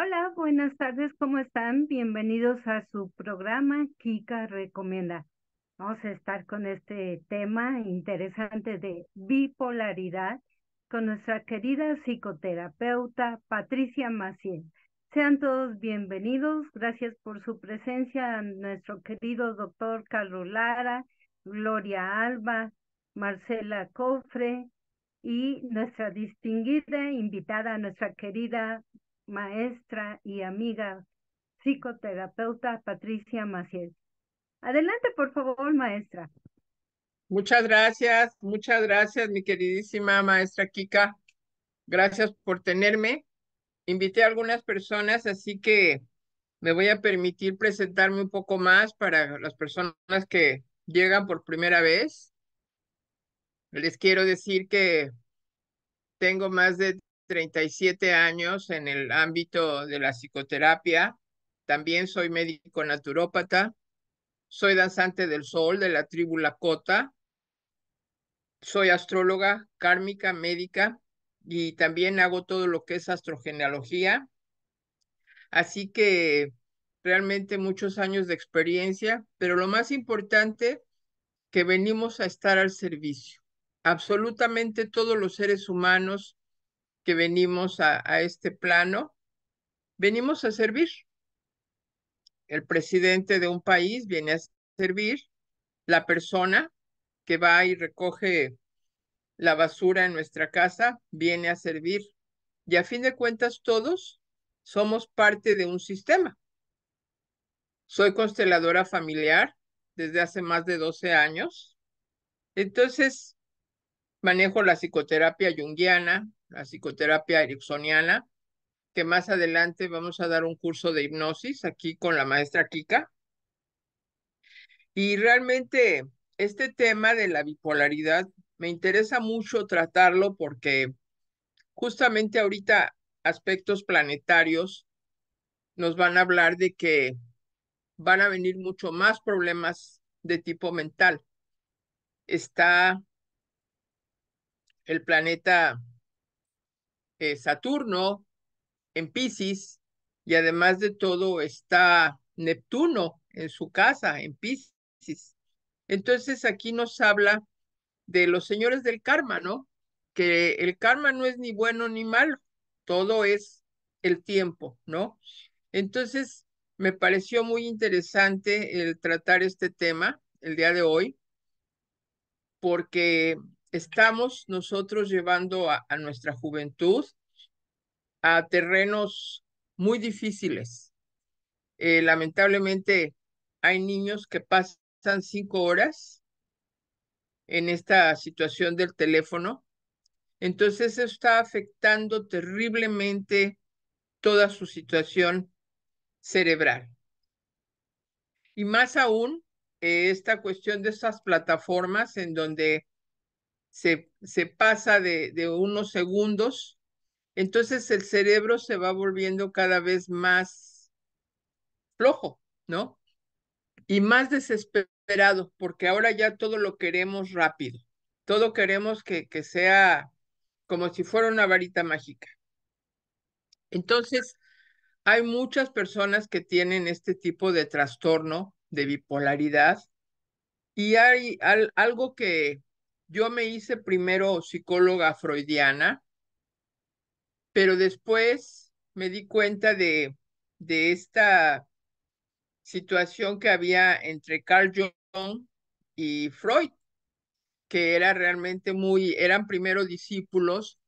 Hola, buenas tardes, ¿cómo están? Bienvenidos a su programa Kika Recomienda. Vamos a estar con este tema interesante de bipolaridad con nuestra querida psicoterapeuta Patricia Maciel. Sean todos bienvenidos, gracias por su presencia a nuestro querido doctor Carlos Lara, Gloria Alba, Marcela Cofre y nuestra distinguida invitada, nuestra querida maestra y amiga psicoterapeuta Patricia Maciel. Adelante, por favor, maestra. Muchas gracias, mi queridísima maestra Kika. Gracias por tenerme. Invité a algunas personas, así que me voy a permitir presentarme un poco más para las personas que llegan por primera vez. Les quiero decir que tengo más de 37 años en el ámbito de la psicoterapia. También soy médico naturópata. Soy danzante del sol de la tribu Lakota. Soy astróloga kármica, médica y también hago todo lo que es astrogenealogía. Así que realmente muchos años de experiencia, pero lo más importante, que venimos a estar al servicio. Absolutamente todos los seres humanos que venimos a este plano, venimos a servir. El presidente de un país viene a servir, la persona que va y recoge la basura en nuestra casa viene a servir. Y a fin de cuentas, todos somos parte de un sistema. Soy consteladora familiar desde hace más de 12 años. Entonces, manejo la psicoterapia junguiana, la psicoterapia ericksoniana, que más adelante vamos a dar un curso de hipnosis aquí con la maestra Kika. Y realmente este tema de la bipolaridad me interesa mucho tratarlo porque justamente ahorita aspectos planetarios nos van a hablar de que van a venir mucho más problemas de tipo mental. Está el planeta Saturno en Piscis y además de todo está Neptuno en su casa en Piscis. Entonces aquí nos habla de los señores del karma, ¿no? Que el karma no es ni bueno ni malo, todo es el tiempo, ¿no? Entonces, me pareció muy interesante el tratar este tema el día de hoy, porque estamos nosotros llevando a nuestra juventud a terrenos muy difíciles. Lamentablemente, hay niños que pasan 5 horas en esta situación del teléfono. Entonces, eso está afectando terriblemente toda su situación cerebral. Y más aún, esta cuestión de estas plataformas en donde se pasa de unos segundos, entonces el cerebro se va volviendo cada vez más flojo, ¿no? Y más desesperado, porque ahora ya todo lo queremos rápido, todo queremos que sea como si fuera una varita mágica. Entonces, hay muchas personas que tienen este tipo de trastorno de bipolaridad y hay algo que yo me hice primero psicóloga freudiana, pero después me di cuenta de esta situación que había entre Carl Jung y Freud, que era realmente eran primero discípulos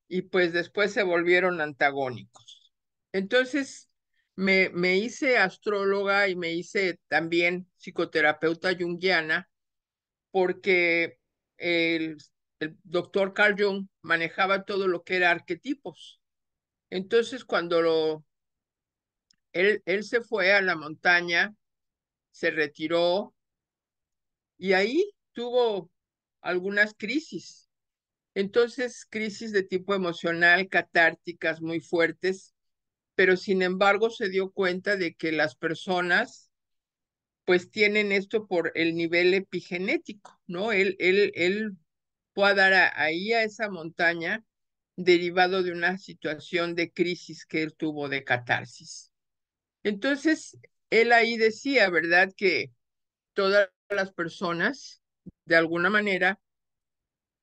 y pues después se volvieron antagónicos. Entonces me hice astróloga y me hice también psicoterapeuta junguiana porque el, el doctor Carl Jung manejaba todo lo que era arquetipos. Entonces cuando él se fue a la montaña, se retiró y ahí tuvo algunas crisis. Entonces, crisis de tipo emocional, catárticas muy fuertes, pero sin embargo se dio cuenta de que las personas pues tienen esto por el nivel epigenético, ¿no? Él fue a dar ahí a esa montaña derivado de una situación de crisis que él tuvo de catarsis. Entonces, él ahí decía, ¿verdad?, que todas las personas, de alguna manera,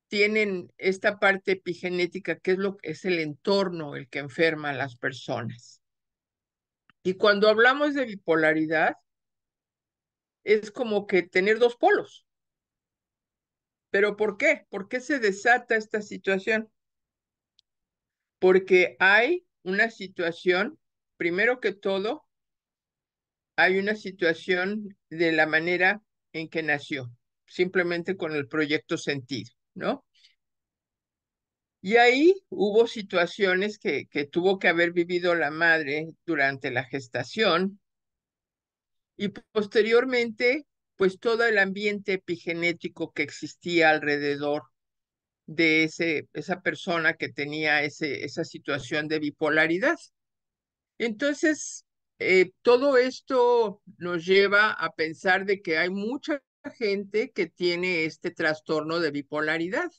tienen esta parte epigenética, que es el entorno el que enferma a las personas. Y cuando hablamos de bipolaridad, es como que tener dos polos. ¿Pero por qué? ¿Por qué se desata esta situación? Porque hay una situación, primero que todo, hay una situación de la manera en que nació, simplemente con el proyecto sentido, ¿no? Y ahí hubo situaciones que tuvo que haber vivido la madre durante la gestación y posteriormente, pues todo el ambiente epigenético que existía alrededor de esa persona que tenía esa situación de bipolaridad. Entonces, todo esto nos lleva a pensar de que hay mucha gente que tiene este trastorno de bipolaridad.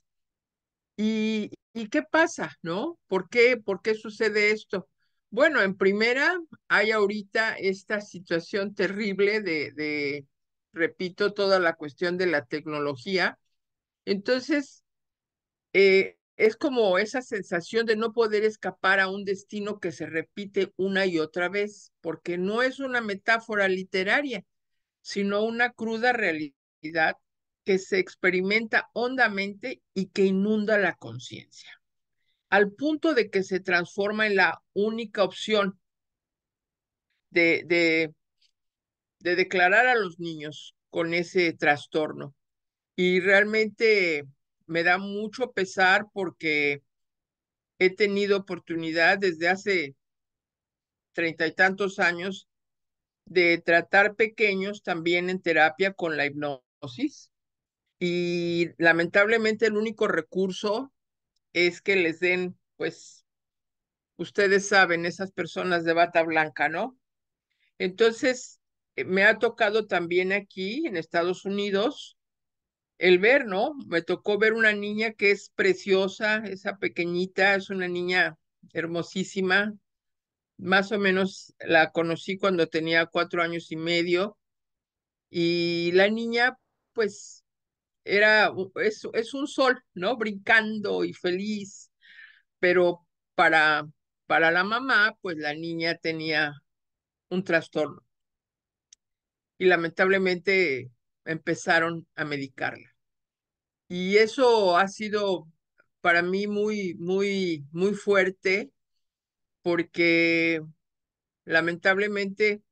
¿Y qué pasa, no? ¿Por qué sucede esto? Bueno, en primera, hay ahorita esta situación terrible repito, toda la cuestión de la tecnología. Entonces, es como esa sensación de no poder escapar a un destino que se repite una y otra vez, porque no es una metáfora literaria, sino una cruda realidad que se experimenta hondamente y que inunda la conciencia, al punto de que se transforma en la única opción de, de, de declarar a los niños con ese trastorno. Y realmente me da mucho pesar porque he tenido oportunidad desde hace 30 y tantos años de tratar pequeños también en terapia con la hipnosis y lamentablemente el único recurso es que les den, pues, ustedes saben, esas personas de bata blanca, ¿no? Entonces, me ha tocado también aquí en Estados Unidos el ver, ¿no? Me tocó ver una niña que es preciosa, esa pequeñita, es una niña hermosísima. Más o menos la conocí cuando tenía 4 años y medio y la niña, pues, es un sol, ¿no? Brincando y feliz, pero para, para la mamá, pues la niña tenía un trastorno y lamentablemente empezaron a medicarla. Y eso ha sido para mí muy, muy, muy fuerte porque lamentablemente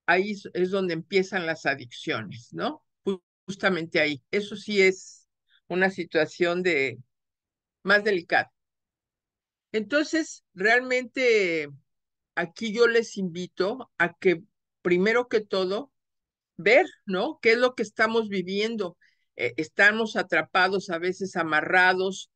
ahí es donde empiezan las adicciones, ¿no? Justamente ahí. Eso sí es una situación de más delicada. Entonces, realmente aquí yo les invito a que primero que todo ver, ¿no? ¿Qué es lo que estamos viviendo? Estamos atrapados, a veces amarrados,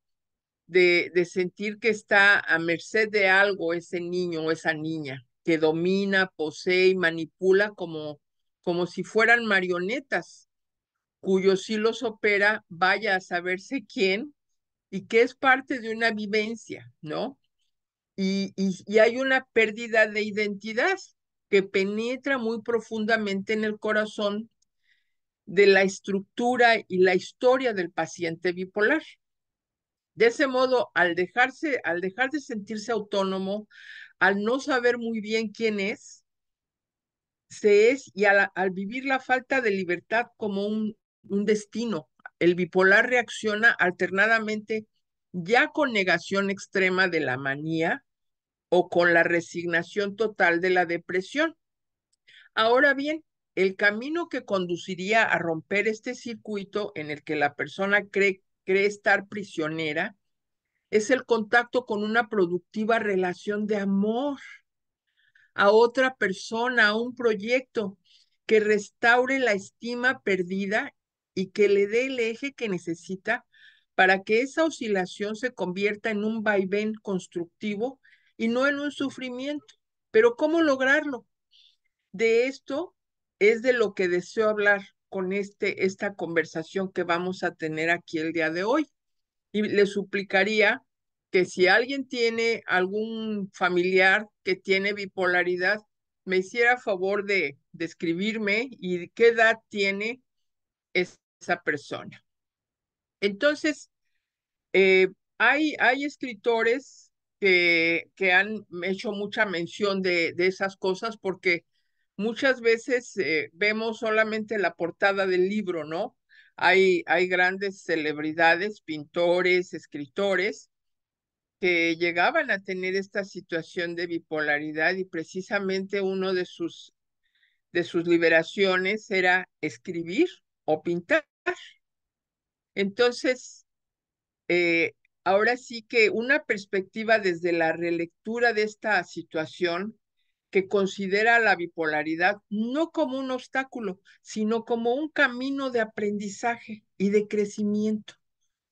de sentir que está a merced de algo ese niño o esa niña, que domina, posee y manipula como si fueran marionetas, cuyos hilos opera, vaya a saberse quién, y que es parte de una vivencia, ¿no? Y hay una pérdida de identidad que penetra muy profundamente en el corazón de la estructura y la historia del paciente bipolar. De ese modo, al dejar de sentirse autónomo, al no saber muy bien quién es, al vivir la falta de libertad como un destino, el bipolar reacciona alternadamente ya con negación extrema de la manía o con la resignación total de la depresión. Ahora bien, el camino que conduciría a romper este circuito en el que la persona cree estar prisionera es el contacto con una productiva relación de amor a otra persona, a un proyecto que restaure la estima perdida y que le dé el eje que necesita para que esa oscilación se convierta en un vaivén constructivo y no en un sufrimiento. Pero ¿cómo lograrlo? De esto es de lo que deseo hablar con esta conversación que vamos a tener aquí el día de hoy. Y le suplicaría que si alguien tiene algún familiar que tiene bipolaridad, me hiciera favor de escribirme y qué edad tiene esa persona. Entonces, eh, hay escritores que han hecho mucha mención de esas cosas porque muchas veces vemos solamente la portada del libro, ¿no? Hay grandes celebridades, pintores, escritores que llegaban a tener esta situación de bipolaridad y precisamente uno de sus liberaciones era escribir o pintar. Entonces, eh, ahora sí que una perspectiva desde la relectura de esta situación que considera la bipolaridad no como un obstáculo, sino como un camino de aprendizaje y de crecimiento,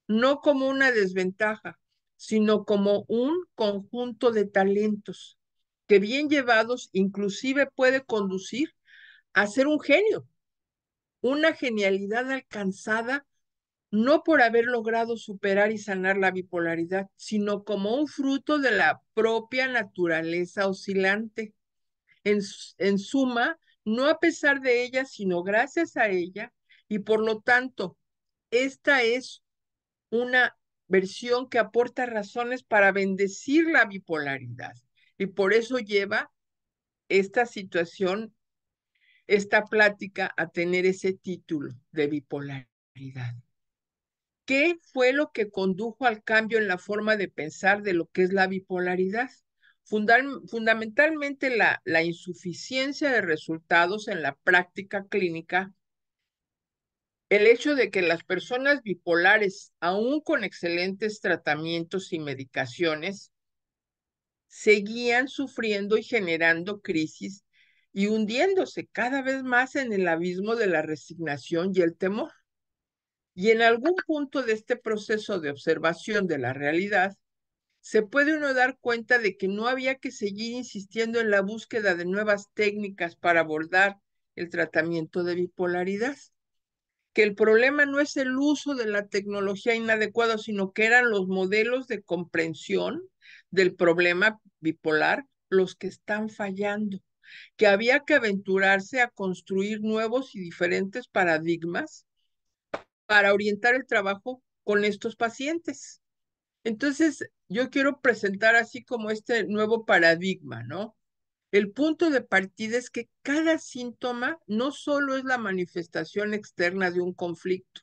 no como una desventaja, sino como un conjunto de talentos que bien llevados inclusive puede conducir a ser un genio, una genialidad alcanzada no por haber logrado superar y sanar la bipolaridad, sino como un fruto de la propia naturaleza oscilante. En suma, no a pesar de ella, sino gracias a ella, y por lo tanto, esta es una versión que aporta razones para bendecir la bipolaridad. Y por eso lleva esta situación, esta plática a tener ese título de bipolaridad. ¿Qué fue lo que condujo al cambio en la forma de pensar de lo que es la bipolaridad? Fundamentalmente la insuficiencia de resultados en la práctica clínica, el hecho de que las personas bipolares, aún con excelentes tratamientos y medicaciones, seguían sufriendo y generando crisis y hundiéndose cada vez más en el abismo de la resignación y el temor. Y en algún punto de este proceso de observación de la realidad, se puede uno dar cuenta de que no había que seguir insistiendo en la búsqueda de nuevas técnicas para abordar el tratamiento de bipolaridad, que el problema no es el uso de la tecnología inadecuado, sino que eran los modelos de comprensión del problema bipolar los que están fallando, que había que aventurarse a construir nuevos y diferentes paradigmas para orientar el trabajo con estos pacientes. Entonces, yo quiero presentar así como este nuevo paradigma, ¿no? El punto de partida es que cada síntoma no solo es la manifestación externa de un conflicto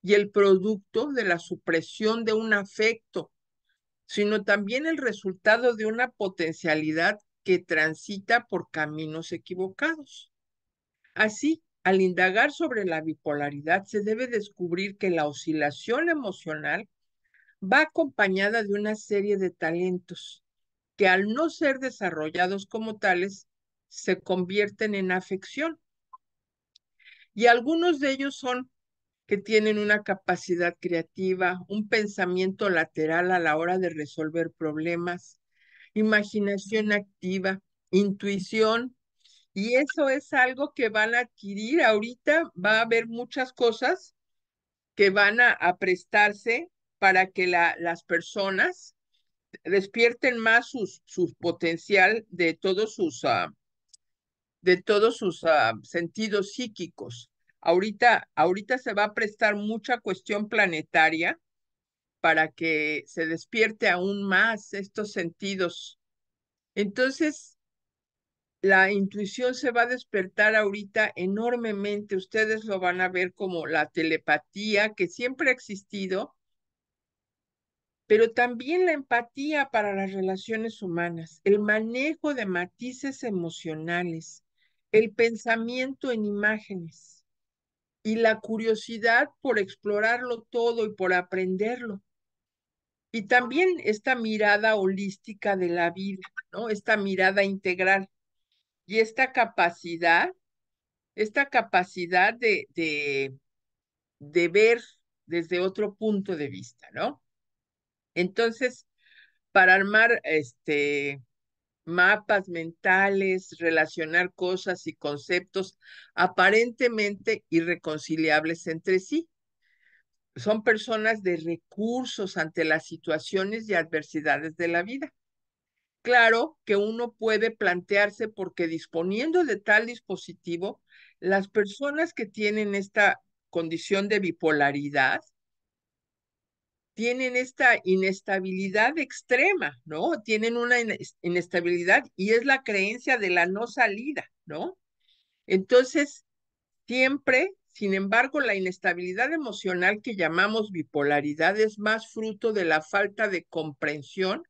y el producto de la supresión de un afecto, sino también el resultado de una potencialidad que transita por caminos equivocados. Así, al indagar sobre la bipolaridad, se debe descubrir que la oscilación emocional va acompañada de una serie de talentos que al no ser desarrollados como tales, se convierten en afección. Y algunos de ellos son que tienen una capacidad creativa, un pensamiento lateral a la hora de resolver problemas, imaginación activa, intuición, y eso es algo que van a adquirir ahorita, va a haber muchas cosas que van a prestarse para que las personas despierten más su potencial de todos sus sentidos psíquicos. Ahorita se va a prestar mucha cuestión planetaria para que se despierte aún más estos sentidos. Entonces, la intuición se va a despertar ahorita enormemente. Ustedes lo van a ver como la telepatía que siempre ha existido, pero también la empatía para las relaciones humanas, el manejo de matices emocionales, el pensamiento en imágenes y la curiosidad por explorarlo todo y por aprenderlo. Y también esta mirada holística de la vida, ¿no? Esta mirada integral y esta capacidad de ver desde otro punto de vista, ¿no? Entonces, para armar mapas mentales, relacionar cosas y conceptos aparentemente irreconciliables entre sí. son personas de recursos ante las situaciones y adversidades de la vida. Claro que uno puede plantearse porque disponiendo de tal dispositivo, las personas que tienen esta condición de bipolaridad tienen esta inestabilidad extrema, ¿no? Tienen una inestabilidad y es la creencia de la no salida, ¿no? Entonces, siempre, sin embargo, la inestabilidad emocional que llamamos bipolaridad es más fruto de la falta de comprensión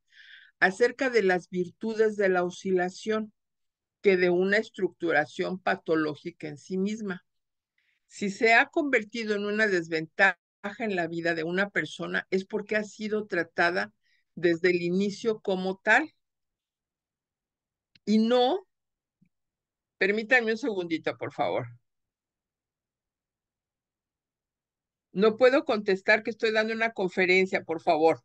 acerca de las virtudes de la oscilación que de una estructuración patológica en sí misma. Si se ha convertido en una desventaja en la vida de una persona es porque ha sido tratada desde el inicio como tal y no, permítanme un segundito, por favor. No puedo contestar que estoy dando una conferencia, por favor.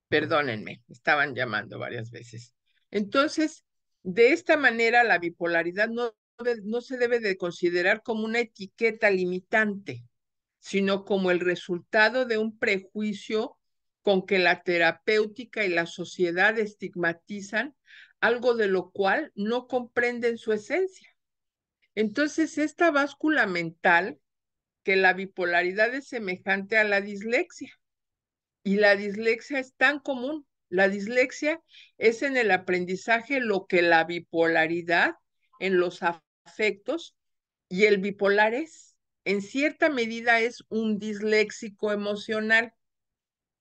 Perdónenme, me estaban llamando varias veces. Entonces, de esta manera, la bipolaridad no se debe de considerar como una etiqueta limitante, sino como el resultado de un prejuicio con que la terapéutica y la sociedad estigmatizan algo de lo cual no comprenden su esencia. Entonces, esta báscula mental, que la bipolaridad es semejante a la dislexia, y la dislexia es tan común. La dislexia es en el aprendizaje lo que la bipolaridad en los afectos y el bipolar es. En cierta medida es un disléxico emocional.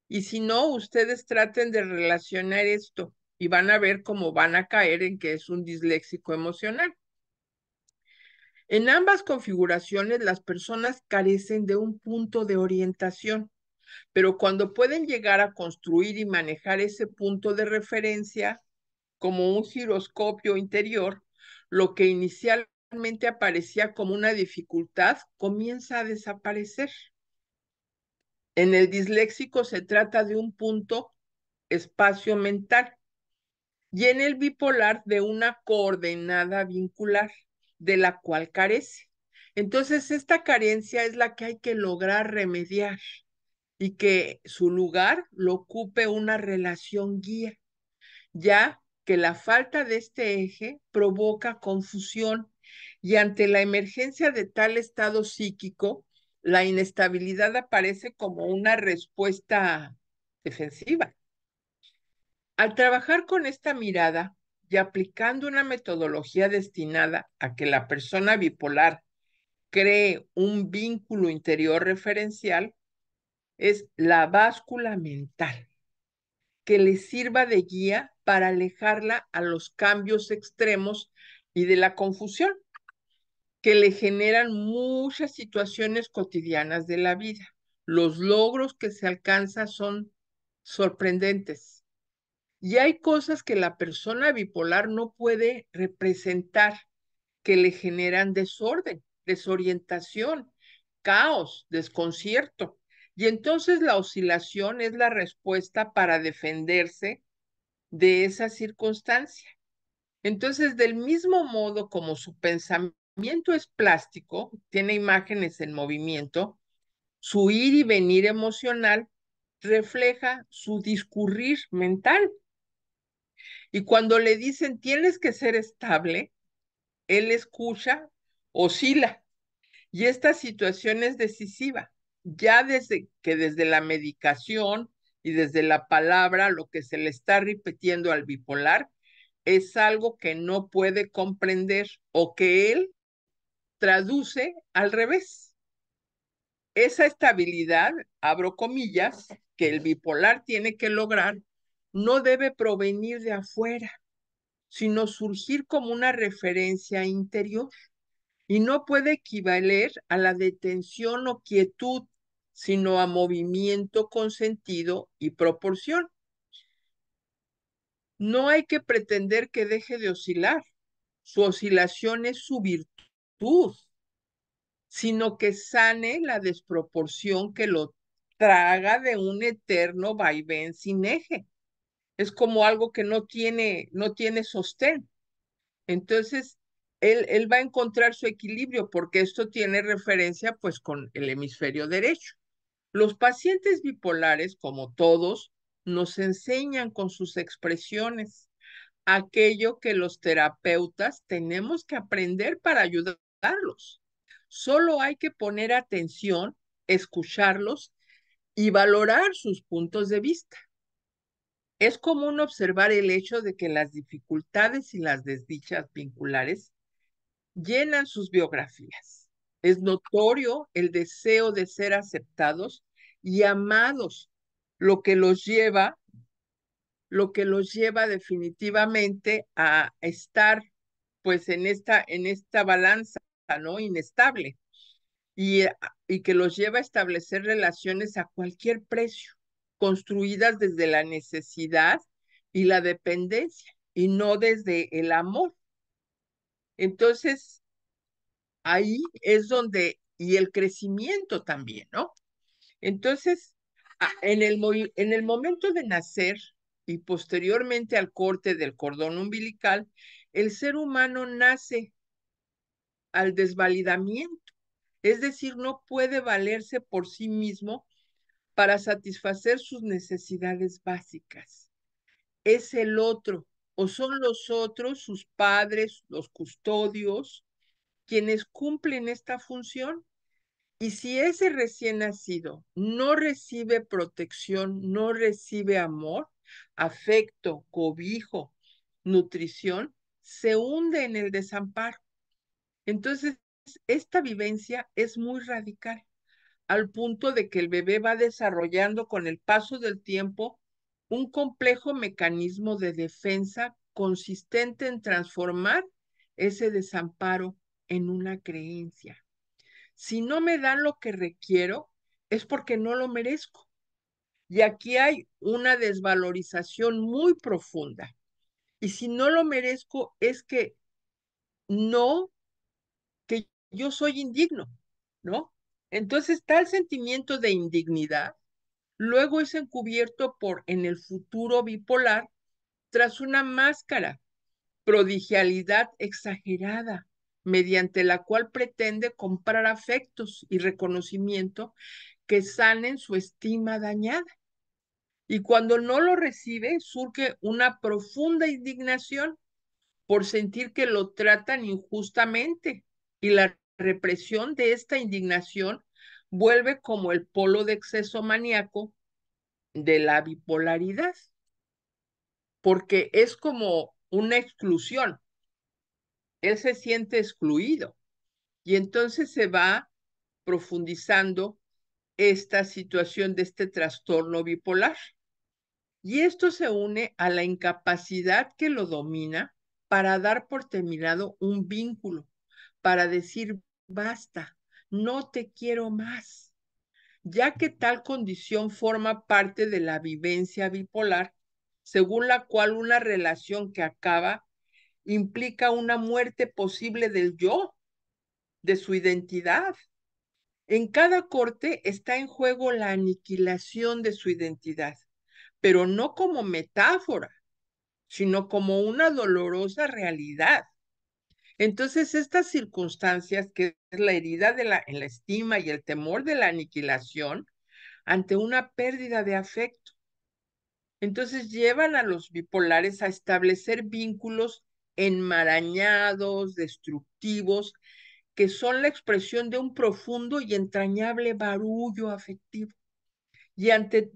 Y si no, ustedes traten de relacionar esto y van a ver cómo van a caer en que es un disléxico emocional. En ambas configuraciones, las personas carecen de un punto de orientación, pero cuando pueden llegar a construir y manejar ese punto de referencia como un giroscopio interior, lo que inicialmente aparecía como una dificultad comienza a desaparecer. En el disléxico se trata de un punto espacio mental y en el bipolar de una coordenada vincular de la cual carece. Entonces, esta carencia es la que hay que lograr remediar y que su lugar lo ocupe una relación guía, ya que la falta de este eje provoca confusión y ante la emergencia de tal estado psíquico, la inestabilidad aparece como una respuesta defensiva. Al trabajar con esta mirada y aplicando una metodología destinada a que la persona bipolar cree un vínculo interior referencial, es la báscula mental, que le sirva de guía para alejarla a los cambios extremos y de la confusión que le generan muchas situaciones cotidianas de la vida. Los logros que se alcanzan son sorprendentes. Y hay cosas que la persona bipolar no puede representar, que le generan desorden, desorientación, caos, desconcierto. Y entonces la oscilación es la respuesta para defenderse de esa circunstancia. Entonces, del mismo modo como su pensamiento es plástico, tiene imágenes en movimiento, su ir y venir emocional refleja su discurrir mental. Y cuando le dicen tienes que ser estable, él escucha, oscila. Y esta situación es decisiva, ya desde la medicación y desde la palabra, lo que se le está repitiendo al bipolar es algo que no puede comprender o que él traduce al revés. Esa estabilidad, abro comillas, que el bipolar tiene que lograr, no debe provenir de afuera, sino surgir como una referencia interior y no puede equivaler a la detención o quietud, sino a movimiento con sentido y proporción. No hay que pretender que deje de oscilar. Su oscilación es su virtud, sino que sane la desproporción que lo traga de un eterno vaivén sin eje. Es como algo que no tiene sostén. Entonces, él va a encontrar su equilibrio porque esto tiene referencia pues con el hemisferio derecho. Los pacientes bipolares, como todos, nos enseñan con sus expresiones aquello que los terapeutas tenemos que aprender para ayudarlos. Solo hay que poner atención, escucharlos y valorar sus puntos de vista. Es común observar el hecho de que las dificultades y las desdichas vinculares llenan sus biografías. Es notorio el deseo de ser aceptados y amados, lo que los lleva, lo que los lleva definitivamente a estar pues en esta balanza, ¿no? Inestable y, y que los lleva a establecer relaciones a cualquier precio, construidas desde la necesidad y la dependencia y no desde el amor. Entonces, ahí es donde, y el crecimiento también, ¿no? Entonces, en el momento de nacer y posteriormente al corte del cordón umbilical, el ser humano nace al desvalidamiento, es decir, no puede valerse por sí mismo para satisfacer sus necesidades básicas. Es el otro, o son los otros, sus padres, los custodios, quienes cumplen esta función. Y si ese recién nacido no recibe protección, no recibe amor, afecto, cobijo, nutrición, se hunde en el desamparo. Entonces, esta vivencia es muy radical, al punto de que el bebé va desarrollando con el paso del tiempo un complejo mecanismo de defensa consistente en transformar ese desamparo en una creencia. Si no me dan lo que requiero, es porque no lo merezco. Y aquí hay una desvalorización muy profunda. Y si no lo merezco, es que no, que yo soy indigno, ¿no? Entonces, tal sentimiento de indignidad luego es encubierto por en el futuro bipolar tras una máscara, prodigialidad exagerada, mediante la cual pretende comprar afectos y reconocimiento que sanen su estima dañada. Y cuando no lo recibe, surge una profunda indignación por sentir que lo tratan injustamente. Y la represión de esta indignación vuelve como el polo de exceso maníaco de la bipolaridad, porque es como una exclusión. Él se siente excluido y entonces se va profundizando esta situación de este trastorno bipolar. Y esto se une a la incapacidad que lo domina para dar por terminado un vínculo, para decir, basta, no te quiero más, ya que tal condición forma parte de la vivencia bipolar, según la cual una relación que acaba implica una muerte posible del yo, de su identidad. En cada corte está en juego la aniquilación de su identidad, pero no como metáfora, sino como una dolorosa realidad. Entonces, estas circunstancias, que es la herida en la estima y el temor de la aniquilación ante una pérdida de afecto, entonces llevan a los bipolares a establecer vínculos enmarañados, destructivos, que son la expresión de un profundo y entrañable barullo afectivo. Y ante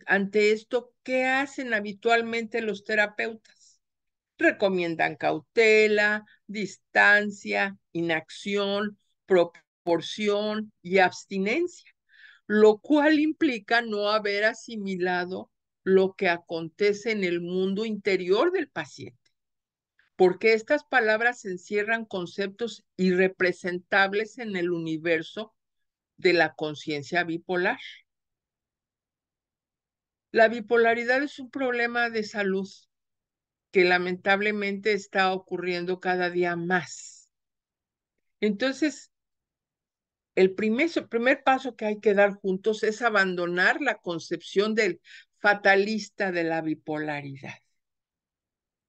esto, ¿qué hacen habitualmente los terapeutas? Recomiendan cautela, distancia, inacción, proporción y abstinencia, lo cual implica no haber asimilado lo que acontece en el mundo interior del paciente, porque estas palabras encierran conceptos irrepresentables en el universo de la conciencia bipolar. La bipolaridad es un problema de salud que lamentablemente está ocurriendo cada día más. Entonces, el primer paso que hay que dar juntos es abandonar la concepción del fatalista de la bipolaridad.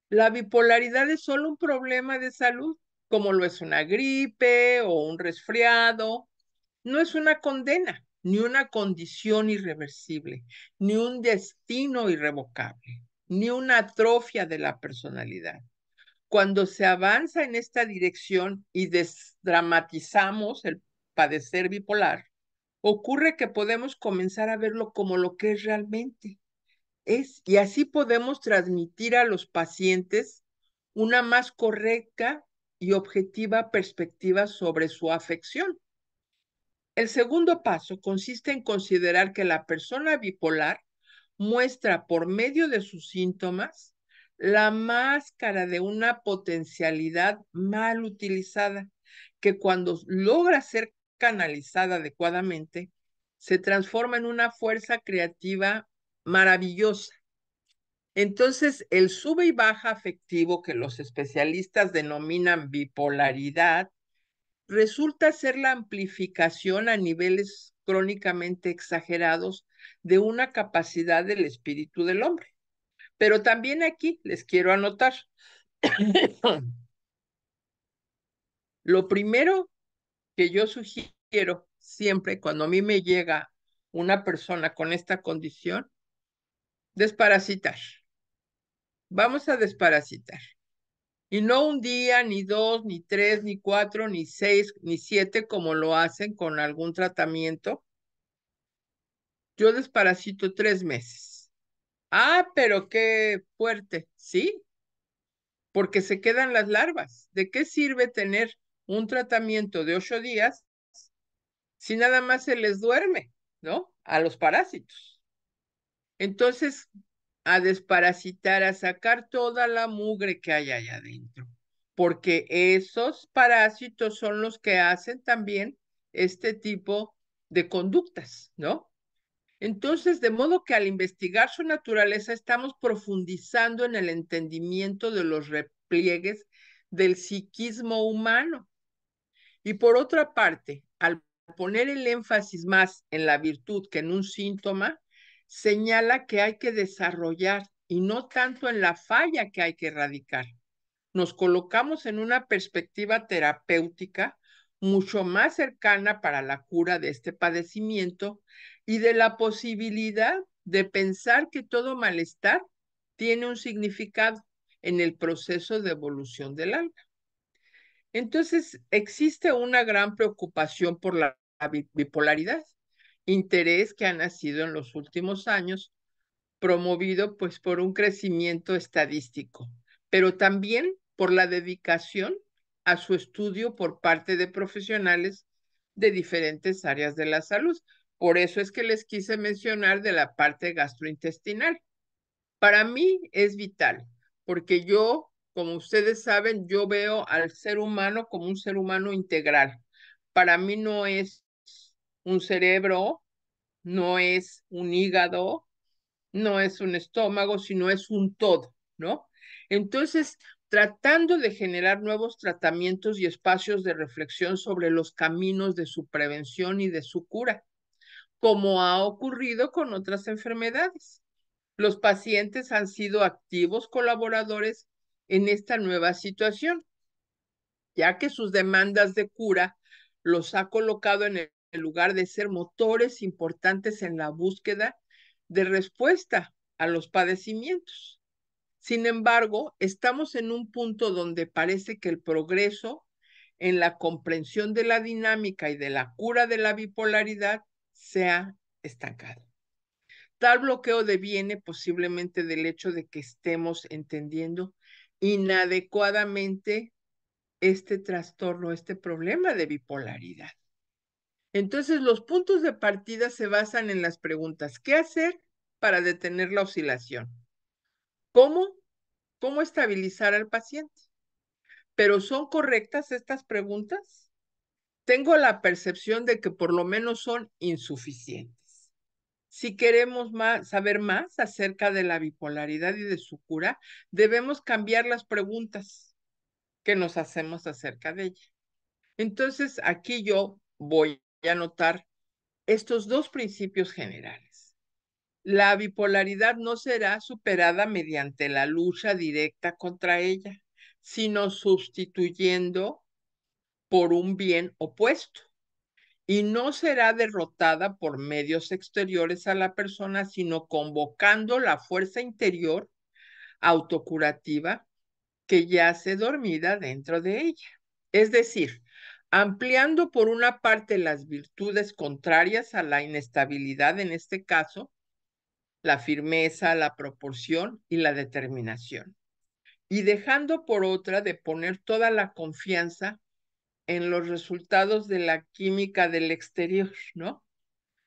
La bipolaridad es solo un problema de salud, como lo es una gripe o un resfriado. No es una condena, ni una condición irreversible, ni un destino irrevocable, ni una atrofia de la personalidad. Cuando se avanza en esta dirección y desdramatizamos el padecer bipolar, ocurre que podemos comenzar a verlo como lo que es realmente. Y así podemos transmitir a los pacientes una más correcta y objetiva perspectiva sobre su afección. El segundo paso consiste en considerar que la persona bipolar muestra por medio de sus síntomas la máscara de una potencialidad mal utilizada, que cuando logra ser canalizada adecuadamente, se transforma en una fuerza creativa maravillosa. Entonces, el sube y baja afectivo que los especialistas denominan bipolaridad resulta ser la amplificación a niveles crónicamente exagerados de una capacidad del espíritu del hombre. Pero también aquí les quiero anotar, lo primero que yo sugiero siempre cuando a mí me llega una persona con esta condición, desparasitar. Vamos a desparasitar. Y no un día, ni dos, ni tres, ni cuatro, ni seis, ni siete, como lo hacen con algún tratamiento. Yo desparasito 3 meses. Ah, pero qué fuerte, ¿sí? Porque se quedan las larvas. ¿De qué sirve tener un tratamiento de 8 días si nada más se les duerme, ¿no? A los parásitos. Entonces, a desparasitar, a sacar toda la mugre que hay allá adentro, porque esos parásitos son los que hacen también este tipo de conductas, ¿no? Entonces, de modo que al investigar su naturaleza estamos profundizando en el entendimiento de los repliegues del psiquismo humano. Y por otra parte, al poner el énfasis más en la virtud que en un síntoma, señala que hay que desarrollar y no tanto en la falla que hay que erradicar. Nos colocamos en una perspectiva terapéutica mucho más cercana para la cura de este padecimiento y de la posibilidad de pensar que todo malestar tiene un significado en el proceso de evolución del alma. Entonces, existe una gran preocupación por la bipolaridad, interés que ha nacido en los últimos años, promovido pues por un crecimiento estadístico, pero también por la dedicación a su estudio por parte de profesionales de diferentes áreas de la salud. Por eso es que les quise mencionar de la parte gastrointestinal. Para mí es vital, porque yo, como ustedes saben, yo veo al ser humano como un ser humano integral. Para mí no es un cerebro, no es un hígado, no es un estómago, sino es un todo, ¿no? Entonces, tratando de generar nuevos tratamientos y espacios de reflexión sobre los caminos de su prevención y de su cura, como ha ocurrido con otras enfermedades. Los pacientes han sido activos colaboradores en esta nueva situación, ya que sus demandas de cura los ha colocado en el lugar de ser motores importantes en la búsqueda de respuesta a los padecimientos. Sin embargo, estamos en un punto donde parece que el progreso en la comprensión de la dinámica y de la cura de la bipolaridad se ha estancado. Tal bloqueo deviene posiblemente del hecho de que estemos entendiendo inadecuadamente este trastorno, este problema de bipolaridad. Entonces, los puntos de partida se basan en las preguntas: ¿qué hacer para detener la oscilación? ¿Cómo? ¿Cómo estabilizar al paciente? ¿Pero son correctas estas preguntas? Tengo la percepción de que por lo menos son insuficientes. Si queremos saber más acerca de la bipolaridad y de su cura, debemos cambiar las preguntas que nos hacemos acerca de ella. Entonces, aquí yo voy a anotar estos dos principios generales. La bipolaridad no será superada mediante la lucha directa contra ella, sino sustituyendo por un bien opuesto y no será derrotada por medios exteriores a la persona, sino convocando la fuerza interior autocurativa que yace dormida dentro de ella. Es decir, ampliando por una parte las virtudes contrarias a la inestabilidad, en este caso, la firmeza, la proporción y la determinación, y dejando por otra de poner toda la confianza en los resultados de la química del exterior, ¿no?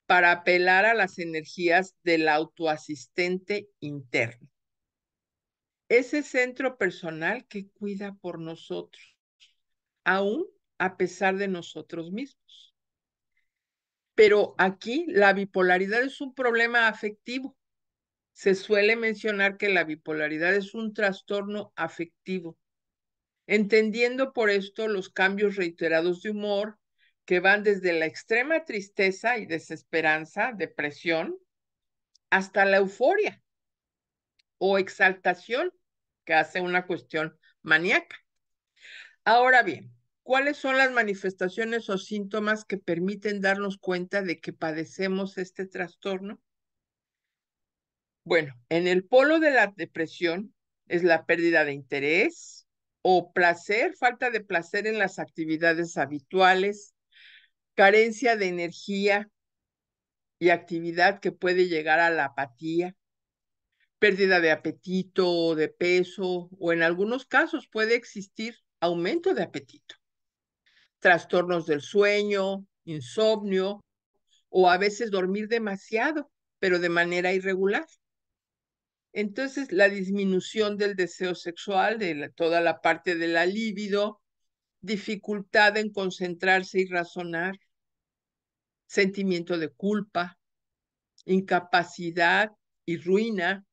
Para apelar a las energías del autoasistente interno. Ese centro personal que cuida por nosotros, aún a pesar de nosotros mismos. Pero aquí la bipolaridad es un problema afectivo. Se suele mencionar que la bipolaridad es un trastorno afectivo, entendiendo por esto los cambios reiterados de humor que van desde la extrema tristeza y desesperanza, depresión, hasta la euforia o exaltación, que hace una cuestión maníaca. Ahora bien, ¿cuáles son las manifestaciones o síntomas que permiten darnos cuenta de que padecemos este trastorno? Bueno, en el polo de la depresión es la pérdida de interés o placer, falta de placer en las actividades habituales, carencia de energía y actividad que puede llegar a la apatía, pérdida de apetito o de peso, o en algunos casos puede existir aumento de apetito, trastornos del sueño, insomnio o a veces dormir demasiado, pero de manera irregular. Entonces, la disminución del deseo sexual, de toda la parte de la libido, dificultad en concentrarse y razonar, sentimiento de culpa, incapacidad y ruina,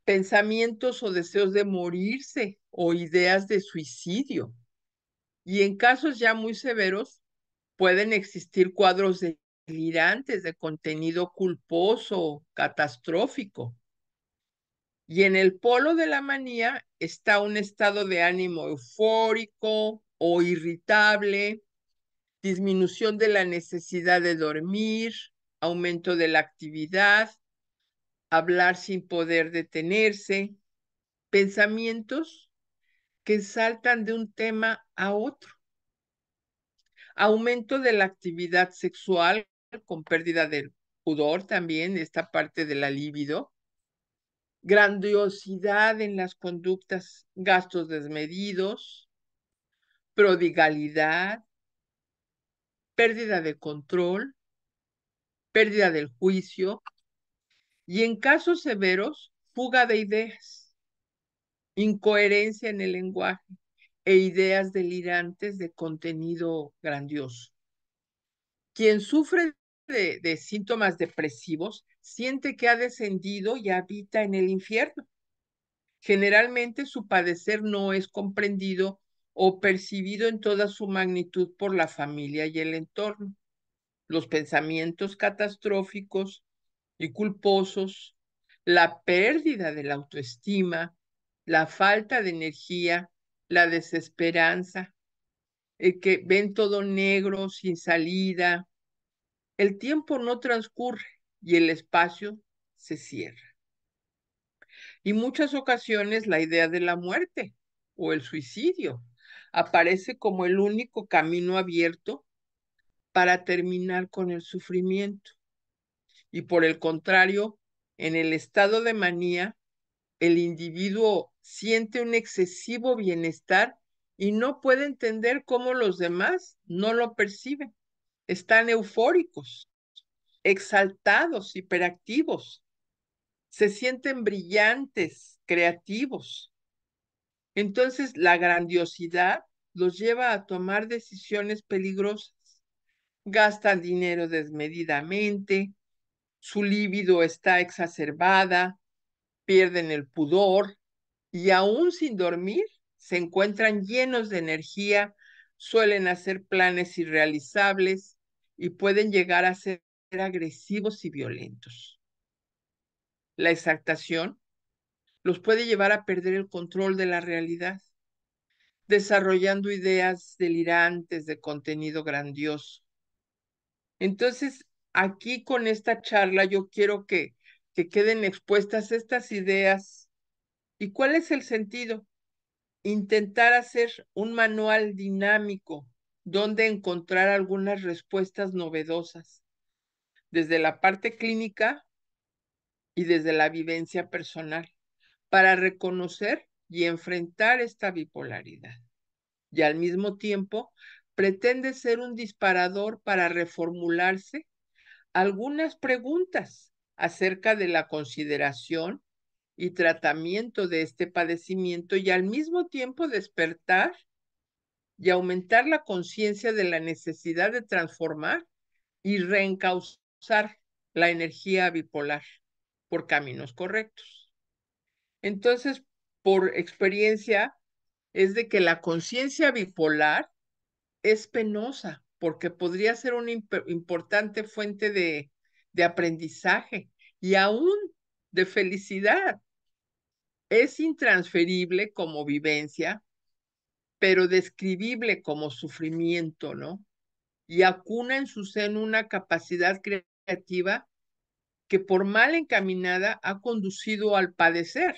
pensamientos o deseos de morirse o ideas de suicidio. Y en casos ya muy severos, pueden existir cuadros delirantes de contenido culposo, catastrófico. Y en el polo de la manía está un estado de ánimo eufórico o irritable, disminución de la necesidad de dormir, aumento de la actividad, hablar sin poder detenerse, pensamientos que saltan de un tema a otro, aumento de la actividad sexual con pérdida del pudor también, esta parte de la libido, grandiosidad en las conductas, gastos desmedidos, prodigalidad, pérdida de control, pérdida del juicio y en casos severos, fuga de ideas, incoherencia en el lenguaje e ideas delirantes de contenido grandioso. Quien sufre de síntomas depresivos siente que ha descendido y habita en el infierno. Generalmente su padecer no es comprendido o percibido en toda su magnitud por la familia y el entorno. Los pensamientos catastróficos y culposos, la pérdida de la autoestima, la falta de energía, la desesperanza, el que ven todo negro, sin salida, el tiempo no transcurre y el espacio se cierra. Y muchas ocasiones la idea de la muerte o el suicidio aparece como el único camino abierto para terminar con el sufrimiento. Y por el contrario, en el estado de manía, el individuo siente un excesivo bienestar y no puede entender cómo los demás no lo perciben. Están eufóricos, exaltados, hiperactivos, se sienten brillantes, creativos. Entonces, la grandiosidad los lleva a tomar decisiones peligrosas. Gastan dinero desmedidamente, su libido está exacerbada, pierden el pudor y aún sin dormir se encuentran llenos de energía, suelen hacer planes irrealizables y pueden llegar a ser agresivos y violentos. La exaltación los puede llevar a perder el control de la realidad desarrollando ideas delirantes de contenido grandioso. Entonces, aquí con esta charla yo quiero que queden expuestas estas ideas. ¿Y cuál es el sentido? Intentar hacer un manual dinámico donde encontrar algunas respuestas novedosas desde la parte clínica y desde la vivencia personal para reconocer y enfrentar esta bipolaridad. Y al mismo tiempo pretende ser un disparador para reformularse algunas preguntas acerca de la consideración y tratamiento de este padecimiento y al mismo tiempo despertar y aumentar la conciencia de la necesidad de transformar y reencauzar la energía bipolar por caminos correctos. Entonces, por experiencia, es de que la conciencia bipolar es penosa porque podría ser una importante fuente de aprendizaje y aún de felicidad. Es intransferible como vivencia, pero describible como sufrimiento, ¿no? Y acuna en su seno una capacidad creativa que por mal encaminada ha conducido al padecer.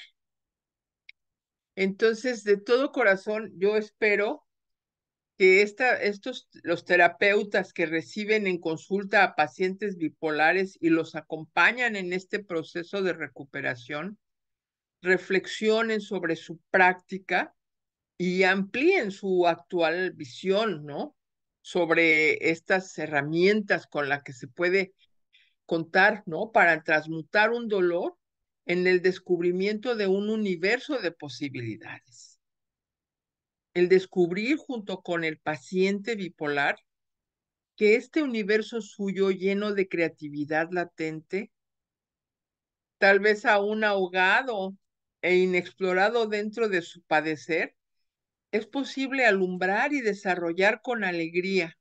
Entonces, de todo corazón, yo espero que los terapeutas que reciben en consulta a pacientes bipolares y los acompañan en este proceso de recuperación, reflexionen sobre su práctica y amplíen su actual visión, ¿no? Sobre estas herramientas con las que se puede contar, ¿no? Para transmutar un dolor en el descubrimiento de un universo de posibilidades. El descubrir junto con el paciente bipolar que este universo suyo lleno de creatividad latente, tal vez aún ahogado e inexplorado dentro de su padecer, es posible alumbrar y desarrollar con alegría,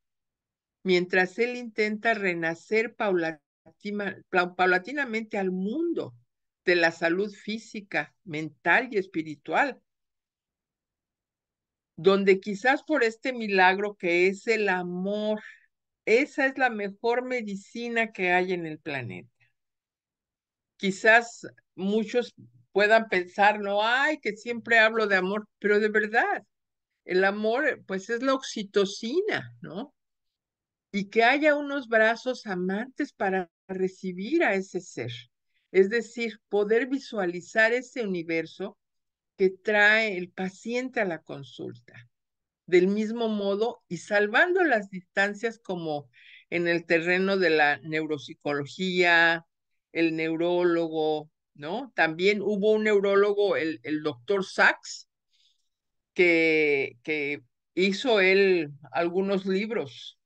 mientras él intenta renacer paulatinamente al mundo de la salud física, mental y espiritual, donde quizás por este milagro que es el amor, esa es la mejor medicina que hay en el planeta. Quizás muchos puedan pensar, no, ay, que siempre hablo de amor, pero de verdad, el amor, pues es la oxitocina, ¿no? Y que haya unos brazos amantes para recibir a ese ser. Es decir, poder visualizar ese universo que trae el paciente a la consulta. Del mismo modo y salvando las distancias como en el terreno de la neuropsicología, el neurólogo, ¿no? También hubo un neurólogo, el doctor Sachs, que hizo él algunos libros,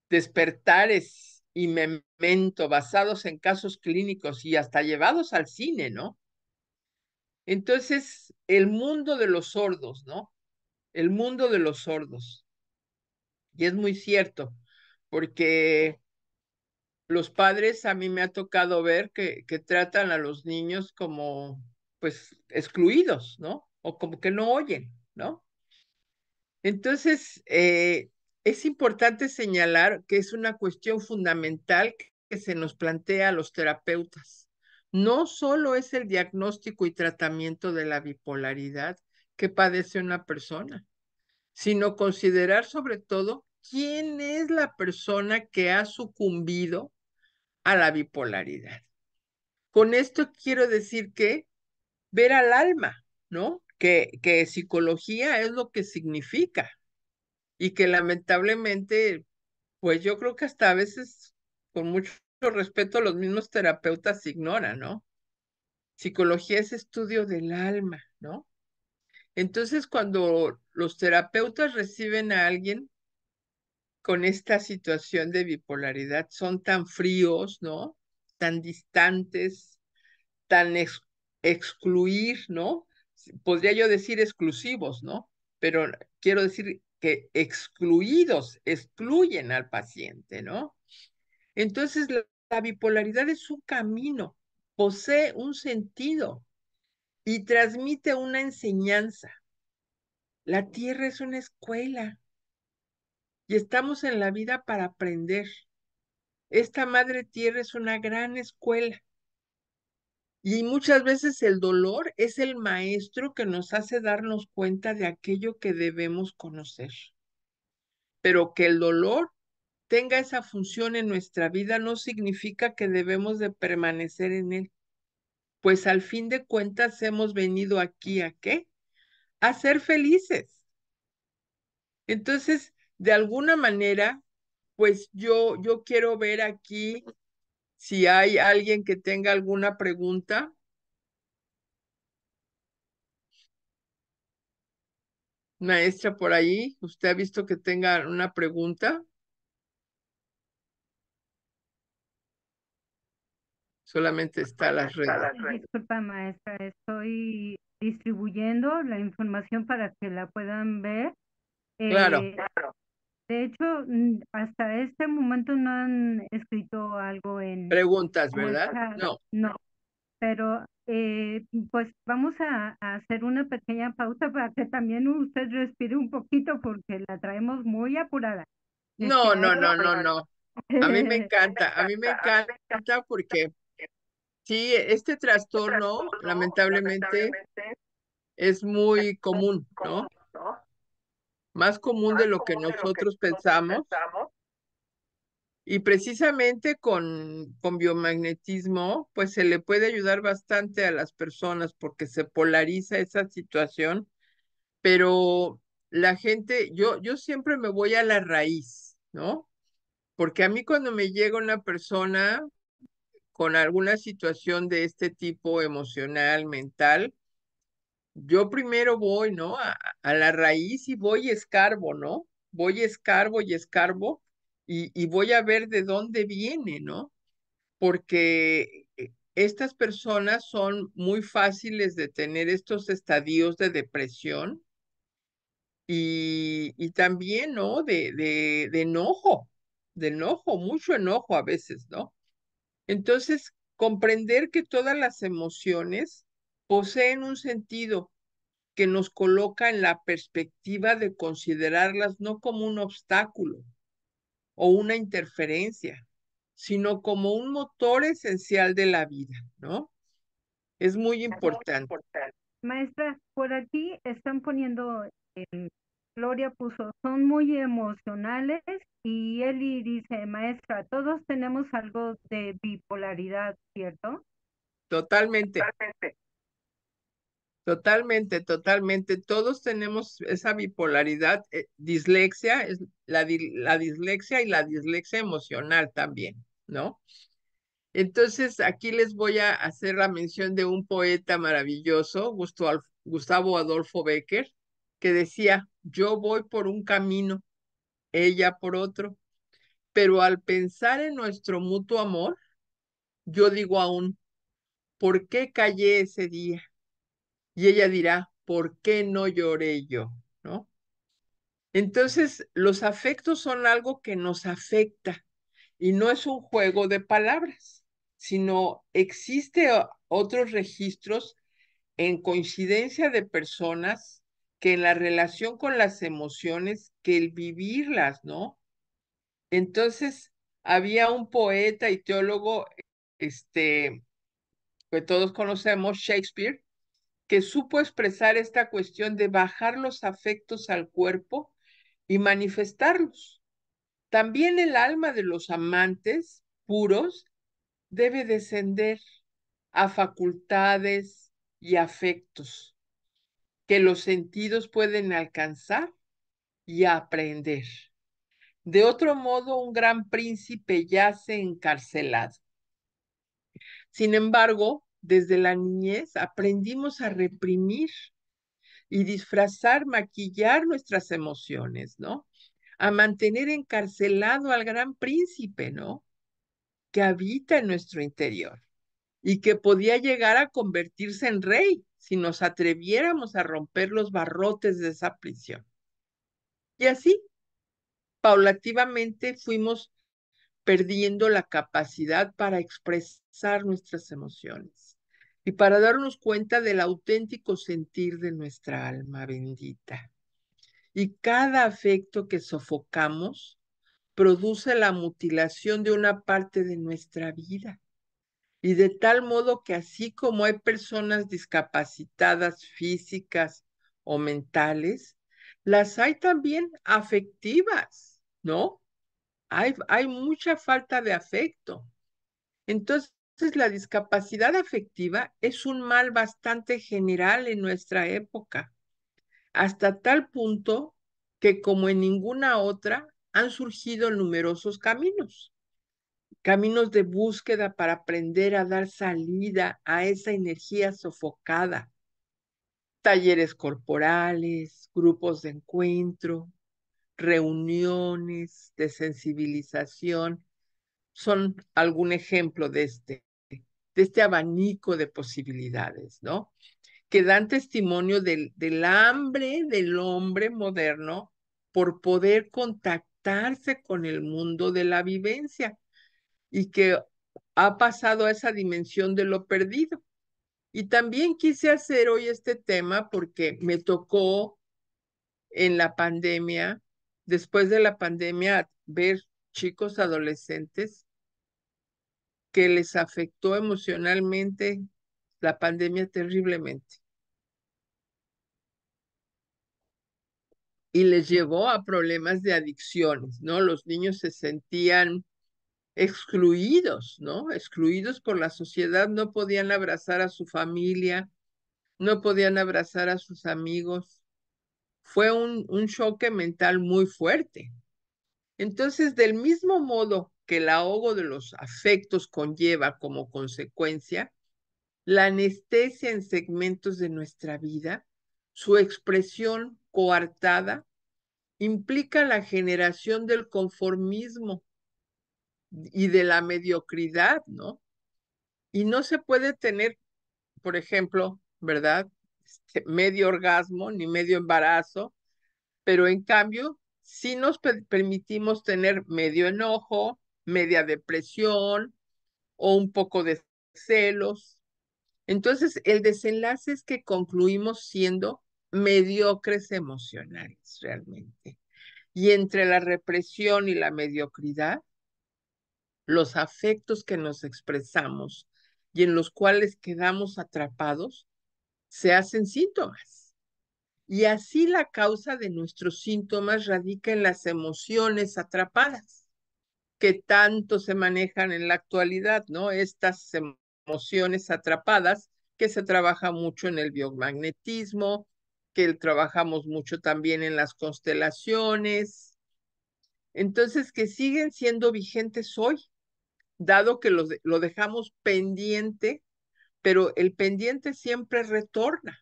Despertares y Memento, basados en casos clínicos y hasta llevados al cine, ¿no? Entonces, el mundo de los sordos, ¿no? El mundo de los sordos. Y es muy cierto, porque los padres a mí me ha tocado ver que tratan a los niños como, pues, excluidos, ¿no? O como que no oyen, ¿no? Entonces, es importante señalar que es una cuestión fundamental que se nos plantea a los terapeutas. No solo es el diagnóstico y tratamiento de la bipolaridad que padece una persona, sino considerar sobre todo quién es la persona que ha sucumbido a la bipolaridad. Con esto quiero decir que ver al alma, ¿no? Que psicología es lo que significa y que lamentablemente, pues yo creo que hasta a veces, con mucho respeto, los mismos terapeutas ignoran, ¿no? Psicología es estudio del alma, ¿no? Entonces, cuando los terapeutas reciben a alguien con esta situación de bipolaridad, son tan fríos, ¿no? Tan distantes, tan excluir, ¿no? Podría yo decir exclusivos, ¿no? Pero quiero decir que excluidos, excluyen al paciente, ¿no? Entonces, la bipolaridad es un camino, posee un sentido y transmite una enseñanza. La tierra es una escuela y estamos en la vida para aprender. Esta madre tierra es una gran escuela y muchas veces el dolor es el maestro que nos hace darnos cuenta de aquello que debemos conocer. Pero que el dolor tenga esa función en nuestra vida no significa que debemos de permanecer en él, pues al fin de cuentas hemos venido aquí ¿a qué? A ser felices. Entonces, de alguna manera, pues yo quiero ver aquí si hay alguien que tenga alguna pregunta. Maestra, por ahí, ¿usted ha visto que tenga una pregunta? Solamente está las redes. Disculpa, maestra, estoy distribuyendo la información para que la puedan ver. Claro, De hecho, hasta este momento no han escrito algo en preguntas, como ¿verdad? esta, No. no, pero pues vamos a hacer una pequeña pausa para que también usted respire un poquito porque la traemos muy apurada. No, Hay no, no, no, no. A mí me encanta porque sí, este trastorno lamentablemente es muy común, ¿no? Más común de lo que nosotros pensamos y precisamente con biomagnetismo, pues se le puede ayudar bastante a las personas porque se polariza esa situación, pero la gente, yo siempre me voy a la raíz, ¿no? Porque a mí cuando me llega una persona con alguna situación de este tipo emocional, mental, yo primero voy, ¿no? A la raíz y voy y escarbo, ¿no? Voy escarbo y escarbo y voy a ver de dónde viene, ¿no? Porque estas personas son muy fáciles de tener estos estadios de depresión y también, ¿no? De enojo, mucho enojo a veces, ¿no? Entonces, comprender que todas las emociones poseen un sentido que nos coloca en la perspectiva de considerarlas no como un obstáculo o una interferencia, sino como un motor esencial de la vida, ¿no? Es muy importante. Maestra, por aquí están poniendo, Gloria puso, son muy emocionales y Eli dice, maestra, todos tenemos algo de bipolaridad, ¿cierto? Totalmente, totalmente, totalmente. Todos tenemos esa bipolaridad, dislexia, es la dislexia y la dislexia emocional también, ¿no? Entonces, aquí les voy a hacer la mención de un poeta maravilloso, Gustavo Adolfo Bécquer, que decía, yo voy por un camino, ella por otro, pero al pensar en nuestro mutuo amor, yo digo aún, ¿por qué callé ese día? Y ella dirá, ¿por qué no lloré yo? ¿No? Entonces, los afectos son algo que nos afecta y no es un juego de palabras, sino existe otros registros en coincidencia de personas que en la relación con las emociones, que el vivirlas, ¿no? Entonces, había un poeta y teólogo, este, que todos conocemos, Shakespeare, que supo expresar esta cuestión de bajar los afectos al cuerpo y manifestarlos. También el alma de los amantes puros debe descender a facultades y afectos que los sentidos pueden alcanzar y aprender. De otro modo, un gran príncipe yace encarcelado. Sin embargo, desde la niñez aprendimos a reprimir y disfrazar, maquillar nuestras emociones, ¿no? A mantener encarcelado al gran príncipe, ¿no? Que habita en nuestro interior y que podía llegar a convertirse en rey si nos atreviéramos a romper los barrotes de esa prisión. Y así, paulativamente, fuimos perdiendo la capacidad para expresar nuestras emociones y para darnos cuenta del auténtico sentir de nuestra alma bendita. Y cada afecto que sofocamos produce la mutilación de una parte de nuestra vida. Y de tal modo que así como hay personas discapacitadas físicas o mentales, las hay también afectivas, ¿no? Hay mucha falta de afecto. Entonces, la discapacidad afectiva es un mal bastante general en nuestra época, hasta tal punto que como en ninguna otra han surgido numerosos caminos de búsqueda para aprender a dar salida a esa energía sofocada, talleres corporales, grupos de encuentro, reuniones de sensibilización, son algún ejemplo de este abanico de posibilidades, ¿no? Que dan testimonio del hambre del hombre moderno por poder contactarse con el mundo de la vivencia y que ha pasado a esa dimensión de lo perdido. Y también quise hacer hoy este tema porque me tocó en la pandemia, después de la pandemia, ver chicos adolescentes que les afectó emocionalmente la pandemia terriblemente y les llevó a problemas de adicciones, ¿no? Los niños se sentían excluidos, ¿no? Excluidos por la sociedad, no podían abrazar a su familia, no podían abrazar a sus amigos. Fue un choque mental muy fuerte. Entonces, del mismo modo que el ahogo de los afectos conlleva como consecuencia la anestesia en segmentos de nuestra vida, su expresión coartada, implica la generación del conformismo y de la mediocridad, ¿no? Y no se puede tener, por ejemplo, ¿verdad? Medio orgasmo ni medio embarazo, pero en cambio, sí nos permitimos tener medio enojo, media depresión o un poco de celos. Entonces, el desenlace es que concluimos siendo mediocres emocionales realmente. Y entre la represión y la mediocridad, los afectos que nos expresamos y en los cuales quedamos atrapados se hacen síntomas. Y así la causa de nuestros síntomas radica en las emociones atrapadas, que tanto se manejan en la actualidad, ¿no? Estas emociones atrapadas que se trabaja mucho en el biomagnetismo, que trabajamos mucho también en las constelaciones, entonces que siguen siendo vigentes hoy, dado que lo dejamos pendiente, pero el pendiente siempre retorna.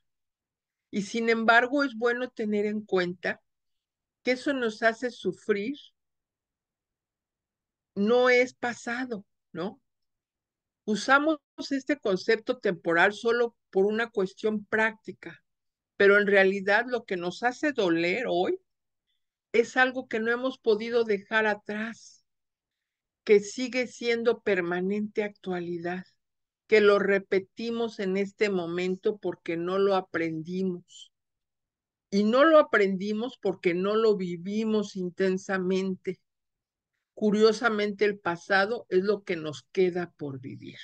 Y sin embargo, es bueno tener en cuenta que eso nos hace sufrir, no es pasado, ¿no? Usamos este concepto temporal solo por una cuestión práctica, pero en realidad lo que nos hace doler hoy es algo que no hemos podido dejar atrás, que sigue siendo permanente actualidad, que lo repetimos en este momento porque no lo aprendimos. Y no lo aprendimos porque no lo vivimos intensamente. Curiosamente, el pasado es lo que nos queda por vivir.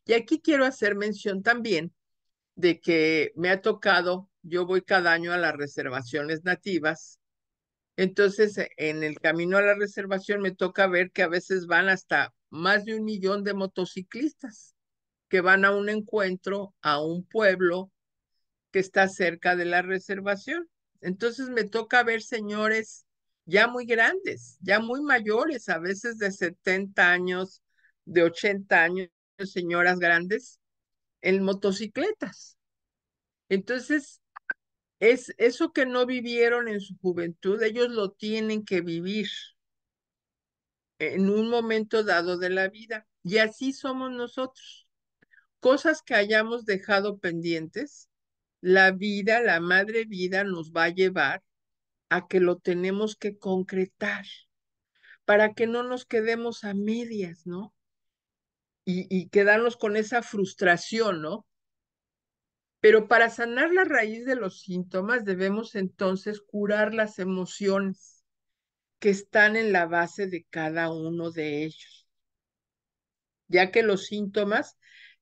Y aquí quiero hacer mención también de que me ha tocado, yo voy cada año a las reservaciones nativas, entonces en el camino a la reservación me toca ver que a veces van hasta más de 1 millón de motociclistas que van a un encuentro, a un pueblo que está cerca de la reservación. Entonces me toca ver señores ya muy grandes, ya muy mayores, a veces de 70 años, de 80 años, señoras grandes en motocicletas. Entonces, es eso que no vivieron en su juventud, ellos lo tienen que vivir en un momento dado de la vida. Y así somos nosotros. Cosas que hayamos dejado pendientes, la vida, la madre vida nos va a llevar a que lo tenemos que concretar para que no nos quedemos a medias, ¿no? Y quedarnos con esa frustración, ¿no? Pero para sanar la raíz de los síntomas debemos entonces curar las emociones que están en la base de cada uno de ellos, ya que los síntomas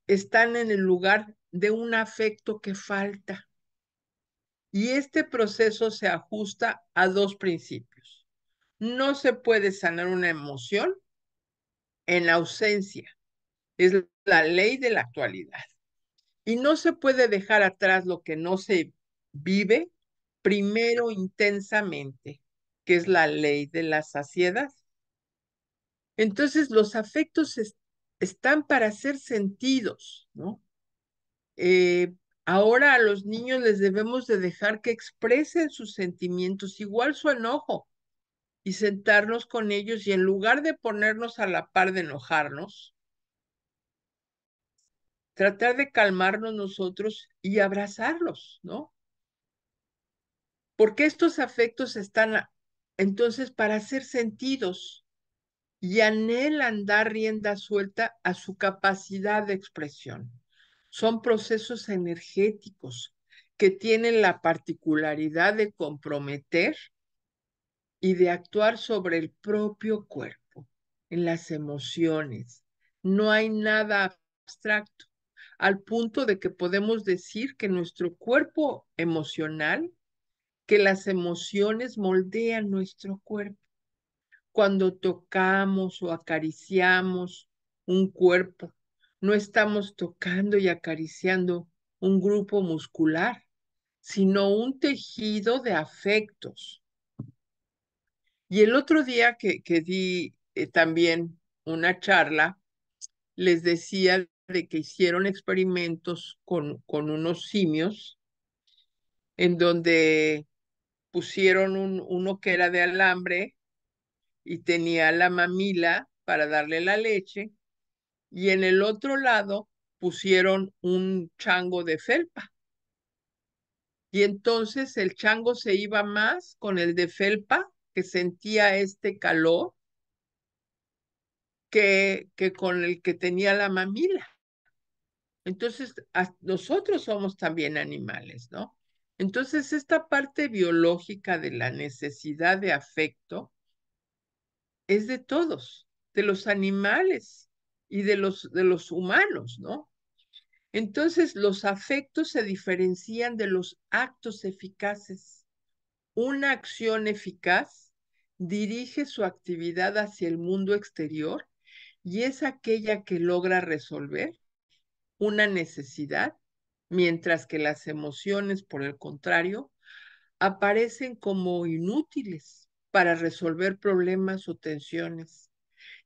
están en el lugar de un afecto que falta. Y este proceso se ajusta a dos principios. No se puede sanar una emoción en ausencia. Es la ley de la actualidad. Y no se puede dejar atrás lo que no se vive primero intensamente, que es la ley de la saciedad. Entonces, los afectos están para ser sentidos, ¿no? Ahora a los niños les debemos de dejar que expresen sus sentimientos, igual su enojo, y sentarnos con ellos y en lugar de ponernos a la par de enojarnos, tratar de calmarnos nosotros y abrazarlos, ¿no? Porque estos afectos están entonces para ser sentidos y anhelan dar rienda suelta a su capacidad de expresión. Son procesos energéticos que tienen la particularidad de comprometer y de actuar sobre el propio cuerpo, en las emociones. No hay nada abstracto, al punto de que podemos decir que nuestro cuerpo emocional, que las emociones moldean nuestro cuerpo. Cuando tocamos o acariciamos un cuerpo, no estamos tocando y acariciando un grupo muscular, sino un tejido de afectos. Y el otro día que di también una charla, les decía de que hicieron experimentos con unos simios en donde pusieron uno que era de alambre y tenía la mamila para darle la leche, y en el otro lado pusieron un chango de felpa. Y entonces el chango se iba más con el de felpa, que sentía este calor, que con el que tenía la mamila. Entonces, nosotros somos también animales, ¿no? Entonces, esta parte biológica de la necesidad de afecto es de todos, de los animales y de los humanos, ¿no? Entonces, los afectos se diferencian de los actos eficaces. Una acción eficaz dirige su actividad hacia el mundo exterior y es aquella que logra resolver una necesidad, mientras que las emociones, por el contrario, aparecen como inútiles para resolver problemas o tensiones.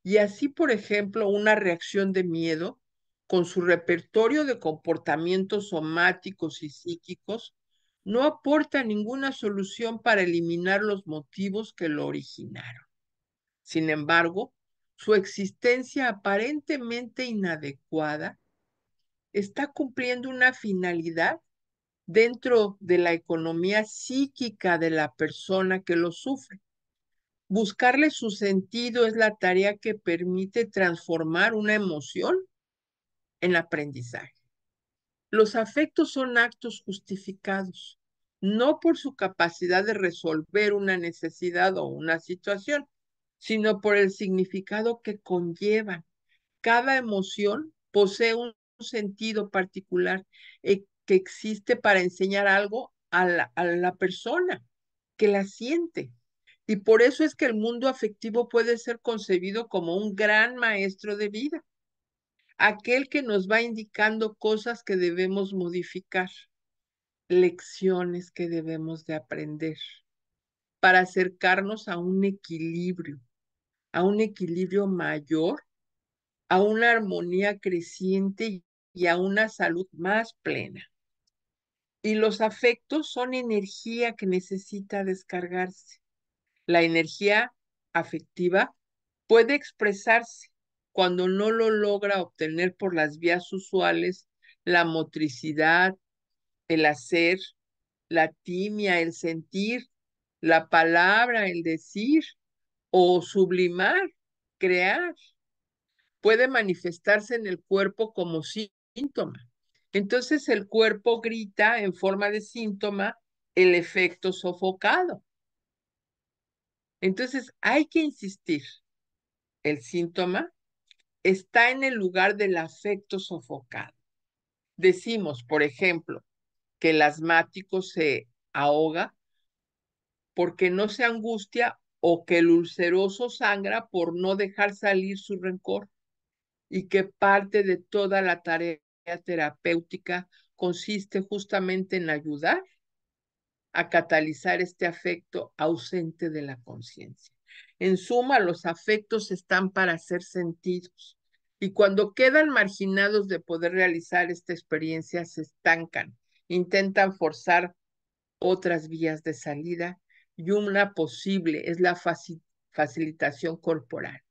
Y así, por ejemplo, una reacción de miedo, con su repertorio de comportamientos somáticos y psíquicos, no aporta ninguna solución para eliminar los motivos que lo originaron. Sin embargo, su existencia aparentemente inadecuada está cumpliendo una finalidad dentro de la economía psíquica de la persona que lo sufre. Buscarle su sentido es la tarea que permite transformar una emoción en aprendizaje. Los afectos son actos justificados, no por su capacidad de resolver una necesidad o una situación, sino por el significado que conllevan. Cada emoción posee un sentido particular que existe para enseñar algo a la persona que la siente. Y por eso es que el mundo afectivo puede ser concebido como un gran maestro de vida, aquel que nos va indicando cosas que debemos modificar, lecciones que debemos de aprender para acercarnos a un equilibrio mayor, a una armonía creciente y a una salud más plena. Y los afectos son energía que necesita descargarse. La energía afectiva puede expresarse cuando no lo logra obtener por las vías usuales, la motricidad, el hacer, la timia, el sentir, la palabra, el decir o sublimar, crear. Puede manifestarse en el cuerpo como síntoma Entonces el cuerpo grita en forma de síntoma el efecto sofocado. Entonces hay que insistir, el síntoma está en el lugar del afecto sofocado. Decimos, por ejemplo, que el asmático se ahoga porque no se angustia o que el ulceroso sangra por no dejar salir su rencor y que parte de toda la tarea terapéutica consiste justamente en ayudar a catalizar este afecto ausente de la conciencia. En suma, los afectos están para ser sentidos y cuando quedan marginados de poder realizar esta experiencia se estancan, intentan forzar otras vías de salida y una posible es la facilitación corporal.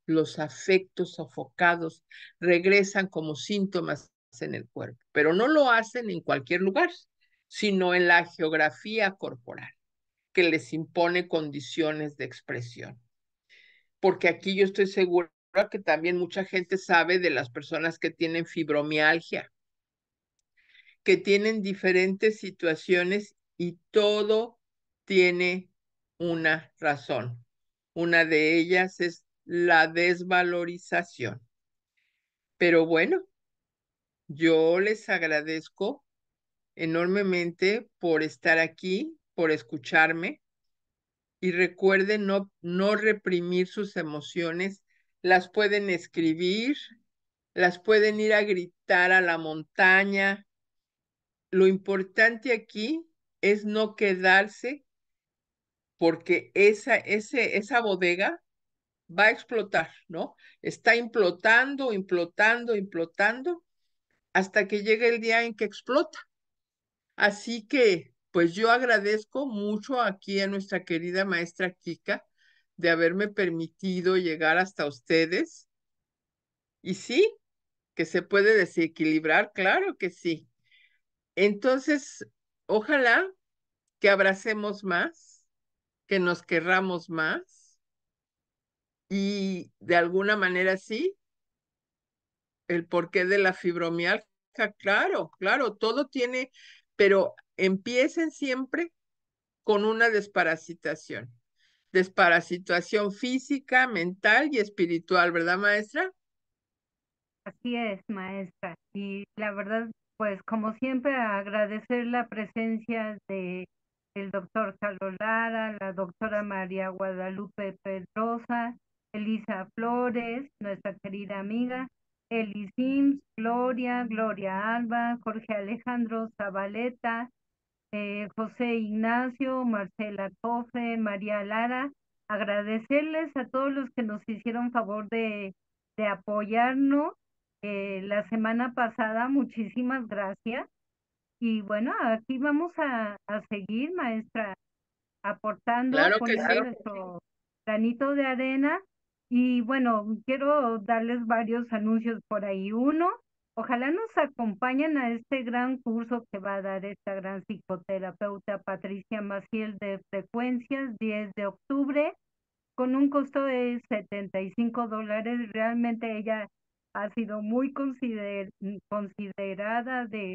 Los afectos sofocados regresan como síntomas en el cuerpo, pero no lo hacen en cualquier lugar, sino en la geografía corporal, que les impone condiciones de expresión. Porque aquí yo estoy segura que también mucha gente sabe de las personas que tienen fibromialgia, que tienen diferentes situaciones y todo tiene una razón. Una de ellas es la desvalorización. Pero bueno, yo les agradezco enormemente por estar aquí, por escucharme y recuerden no reprimir sus emociones. Las pueden escribir, las pueden ir a gritar a la montaña. Lo importante aquí es no quedarse porque esa bodega va a explotar, ¿no? Está implotando, implotando, implotando hasta que llegue el día en que explota. Así que, pues yo agradezco mucho aquí a nuestra querida maestra Kika de haberme permitido llegar hasta ustedes. Y sí, que se puede desequilibrar, claro que sí. Entonces, ojalá que abracemos más, que nos querramos más y de alguna manera sí, el porqué de la fibromialgia, claro, claro, todo tiene, pero empiecen siempre con una desparasitación. Desparasitación física, mental y espiritual, ¿verdad, maestra? Así es, maestra. Y la verdad, pues como siempre, agradecer la presencia de el doctor Carlos Lara, la doctora María Guadalupe Pedrosa, Elisa Flores, nuestra querida amiga, Eli Sims, Gloria, Gloria Alba, Jorge Alejandro Zabaleta, José Ignacio, Marcela Cofe, María Lara, agradecerles a todos los que nos hicieron favor de apoyarnos la semana pasada, muchísimas gracias. Y bueno, aquí vamos a seguir, maestra, aportando, Claro que poniendo sí. nuestro granito de arena. Y bueno, quiero darles varios anuncios por ahí. Uno, ojalá nos acompañen a este gran curso que va a dar esta gran psicoterapeuta Patricia Maciel de Frecuencias, 10 de octubre, con un costo de $75. Realmente ella ha sido muy considerada de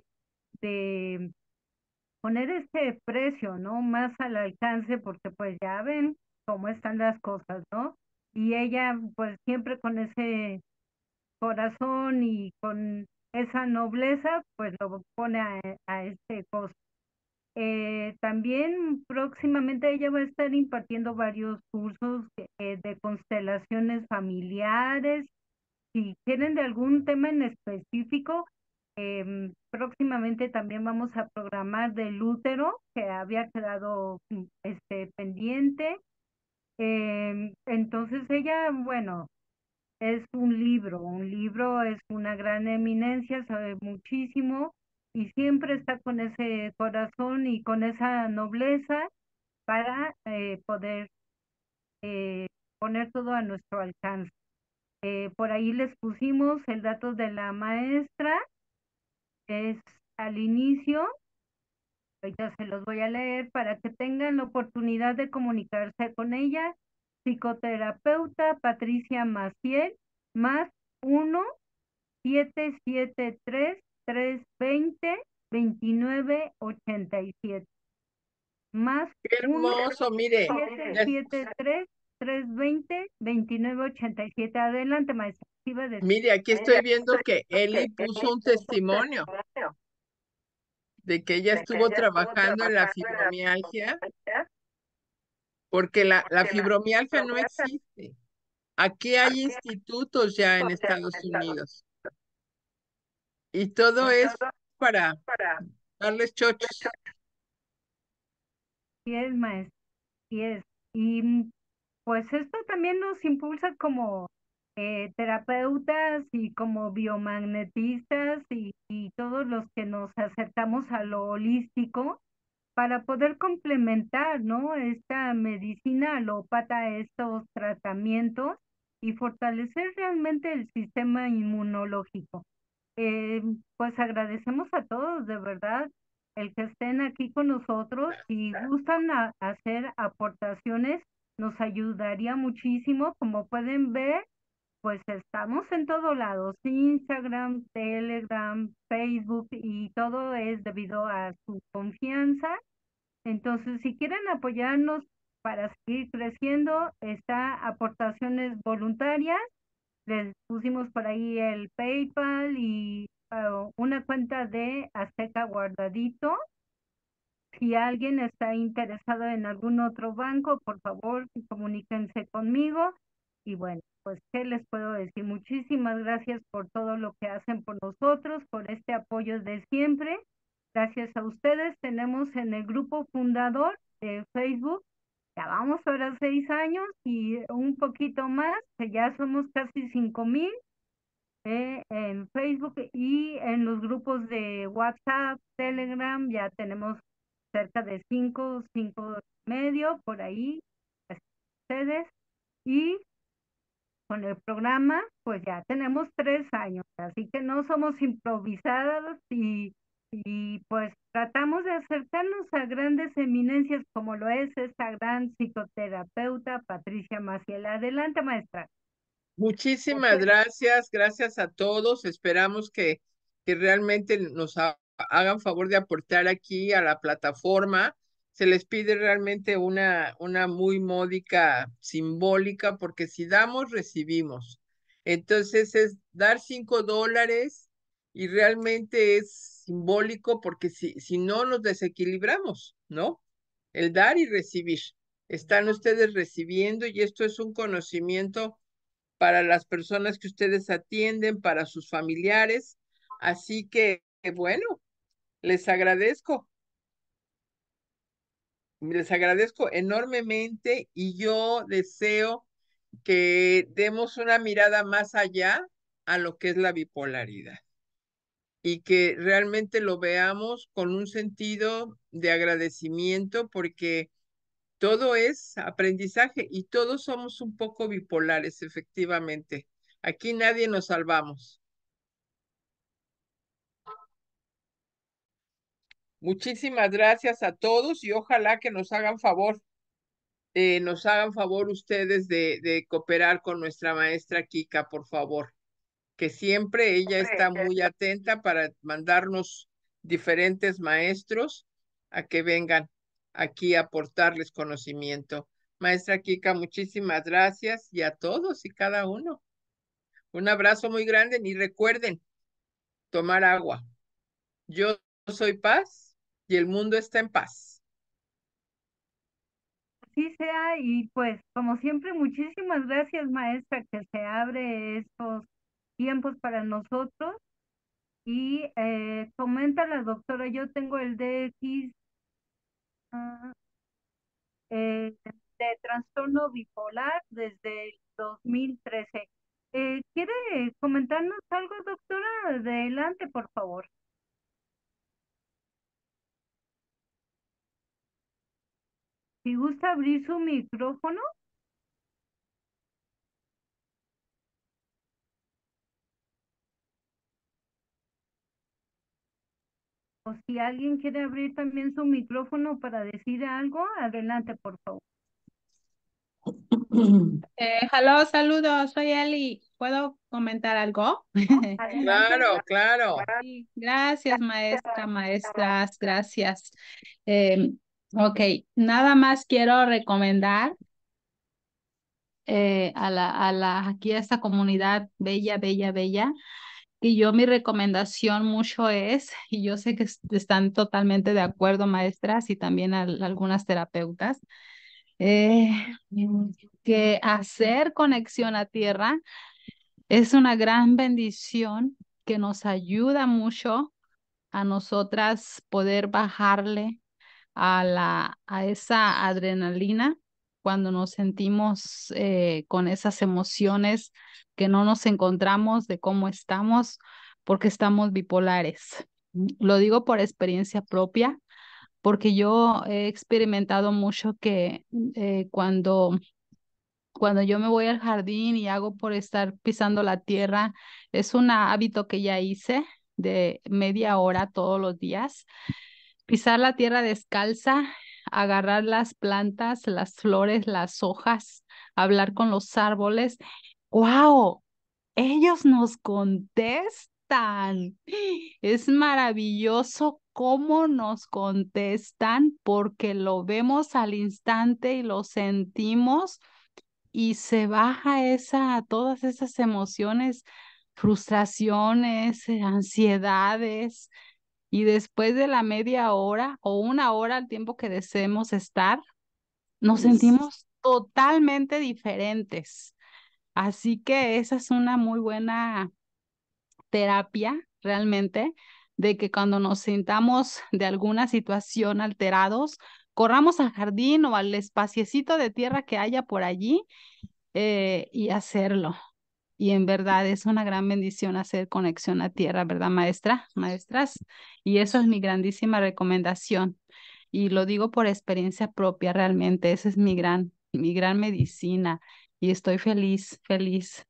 poner este precio, ¿no? Más al alcance, porque pues ya ven cómo están las cosas, ¿no? Y ella pues siempre con ese corazón y con esa nobleza, pues lo pone a este costo. También próximamente ella va a estar impartiendo varios cursos de constelaciones familiares. Si quieren de algún tema en específico, próximamente también vamos a programar del útero, que había quedado pendiente. Entonces ella, bueno, es un libro es una gran eminencia, sabe muchísimo y siempre está con ese corazón y con esa nobleza para poder eh, poner todo a nuestro alcance. Por ahí les pusimos el dato de la maestra, es al inicio, ahorita se los voy a leer para que tengan la oportunidad de comunicarse con ella. Psicoterapeuta Patricia Maciel, más 1-773 320-2987. Más Qué 1 hermoso, mire, ya, 773-320-2987. Adelante, maestra. Iba a decir. mire, aquí estoy viendo que Eli puso un testimonio de que ella estuvo trabajando en la fibromialgia, porque la fibromialgia no existe. Aquí hay institutos ya en Estados Unidos y todo es para darles chochos. Sí es, maestra. Sí es. Y pues esto también nos impulsa como terapeutas y como biomagnetistas y todos los que nos acercamos a lo holístico para poder complementar, ¿no? Esta medicina alópata, estos tratamientos y fortalecer realmente el sistema inmunológico. Pues agradecemos a todos, de verdad, el que estén aquí con nosotros. Si gustan hacer aportaciones, nos ayudaría muchísimo. Como pueden ver, pues estamos en todos lados, Instagram, Telegram, Facebook, y todo es debido a su confianza. Entonces, si quieren apoyarnos para seguir creciendo, está aportaciones voluntarias. Les pusimos por ahí el PayPal y una cuenta de Azteca Guardadito. Si alguien está interesado en algún otro banco, por favor, comuníquense conmigo. Y bueno, pues, ¿qué les puedo decir? Muchísimas gracias por todo lo que hacen por nosotros, por este apoyo de siempre. Gracias a ustedes, tenemos en el grupo fundador de Facebook, ya vamos ahora 6 años y un poquito más, que ya somos casi 5,000 en Facebook, y en los grupos de WhatsApp, Telegram, ya tenemos cerca de 5,5 y medio por ahí, así ustedes, y con el programa pues ya tenemos 3 años, así que no somos improvisados y pues tratamos de acercarnos a grandes eminencias como lo es esta gran psicoterapeuta Patricia Maciel. Adelante, maestra. Muchísimas gracias, gracias a todos. Esperamos que realmente nos hagan favor de aportar aquí a la plataforma. Se les pide realmente una muy módica simbólica, porque si damos, recibimos. Entonces es dar $5 y realmente es simbólico, porque si no nos desequilibramos, ¿no? El dar y recibir. Están ustedes recibiendo y esto es un conocimiento para las personas que ustedes atienden, para sus familiares. Así que, bueno, les agradezco, les agradezco enormemente y yo deseo que demos una mirada más allá a lo que es la bipolaridad y que realmente lo veamos con un sentido de agradecimiento, porque todo es aprendizaje y todos somos un poco bipolares, efectivamente. Aquí nadie nos salvamos. Muchísimas gracias a todos y ojalá que nos hagan favor ustedes de cooperar con nuestra maestra Kika, por favor, que siempre ella está muy atenta para mandarnos diferentes maestros a que vengan aquí a aportarles conocimiento. Maestra Kika, muchísimas gracias y a todos y cada uno. Un abrazo muy grande y recuerden tomar agua. Yo soy paz y el mundo está en paz. Así sea, y pues como siempre, muchísimas gracias, maestra, que se abre estos tiempos para nosotros. Y comenta la doctora, yo tengo el DX, ah, de trastorno bipolar desde el 2013. ¿Quiere comentarnos algo, doctora? Adelante, por favor. Si gusta abrir su micrófono, o si alguien quiere abrir también su micrófono para decir algo, adelante, por favor. Hello, saludos, soy Eli. ¿Puedo comentar algo? Adelante. Claro, claro. Sí, gracias, maestra, maestras, gracias. Eh, ok, nada más quiero recomendar aquí a esta comunidad bella, bella, bella, que yo mi recomendación mucho es, y yo sé que están totalmente de acuerdo, maestras, y también algunas terapeutas, eh, que hacer conexión a tierra es una gran bendición que nos ayuda mucho a nosotras poder bajarle a esa adrenalina cuando nos sentimos con esas emociones que no nos encontramos de cómo estamos porque estamos bipolares. Lo digo por experiencia propia, porque yo he experimentado mucho que cuando yo me voy al jardín y hago por estar pisando la tierra, es un hábito que ya hice de media hora todos los días. Pisar la tierra descalza, agarrar las plantas, las flores, las hojas, hablar con los árboles. ¡Wow! Ellos nos contestan. Es maravilloso cómo nos contestan porque lo vemos al instante y lo sentimos y se baja todas esas emociones, frustraciones, ansiedades, y después de la media hora o una hora al tiempo que deseemos estar, nos sentimos totalmente diferentes. Así que esa es una muy buena terapia realmente, de que cuando nos sintamos de alguna situación alterados, corramos al jardín o al espaciecito de tierra que haya por allí y hacerlo. Y en verdad es una gran bendición hacer conexión a tierra, ¿verdad, maestra? Maestras. Y eso es mi grandísima recomendación. Y lo digo por experiencia propia, realmente. Esa es mi gran medicina. Y estoy feliz, feliz.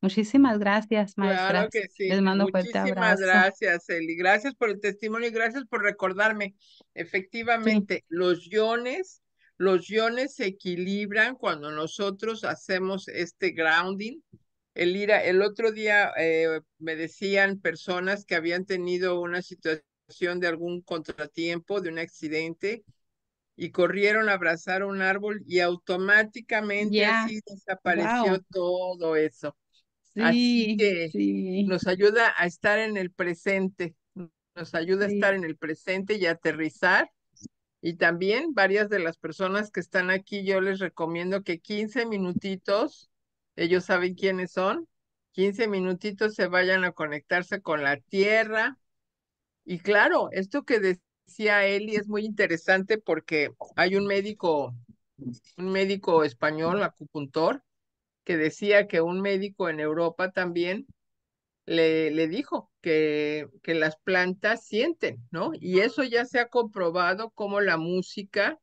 Muchísimas gracias, Claro maestras. que sí. Les mando fuerte Muchísimas abrazo. gracias, Eli. Gracias por el testimonio y gracias por recordarme. Sí, Efectivamente, los iones se equilibran cuando nosotros hacemos este grounding. El otro día me decían personas que habían tenido una situación de algún contratiempo, de un accidente, y corrieron a abrazar un árbol y automáticamente ya, así desapareció wow. todo eso. Así Sí, que sí, nos ayuda a estar en el presente, nos ayuda a estar sí, en el presente y aterrizar. Y también varias de las personas que están aquí, yo les recomiendo que 15 minutitos, ellos saben quiénes son, 15 minutitos se vayan a conectarse con la tierra. Y claro, esto que decía Eli es muy interesante porque hay un médico español, acupuntor, que decía que un médico en Europa también le dijo que las plantas sienten, ¿no? Y eso ya se ha comprobado como la música,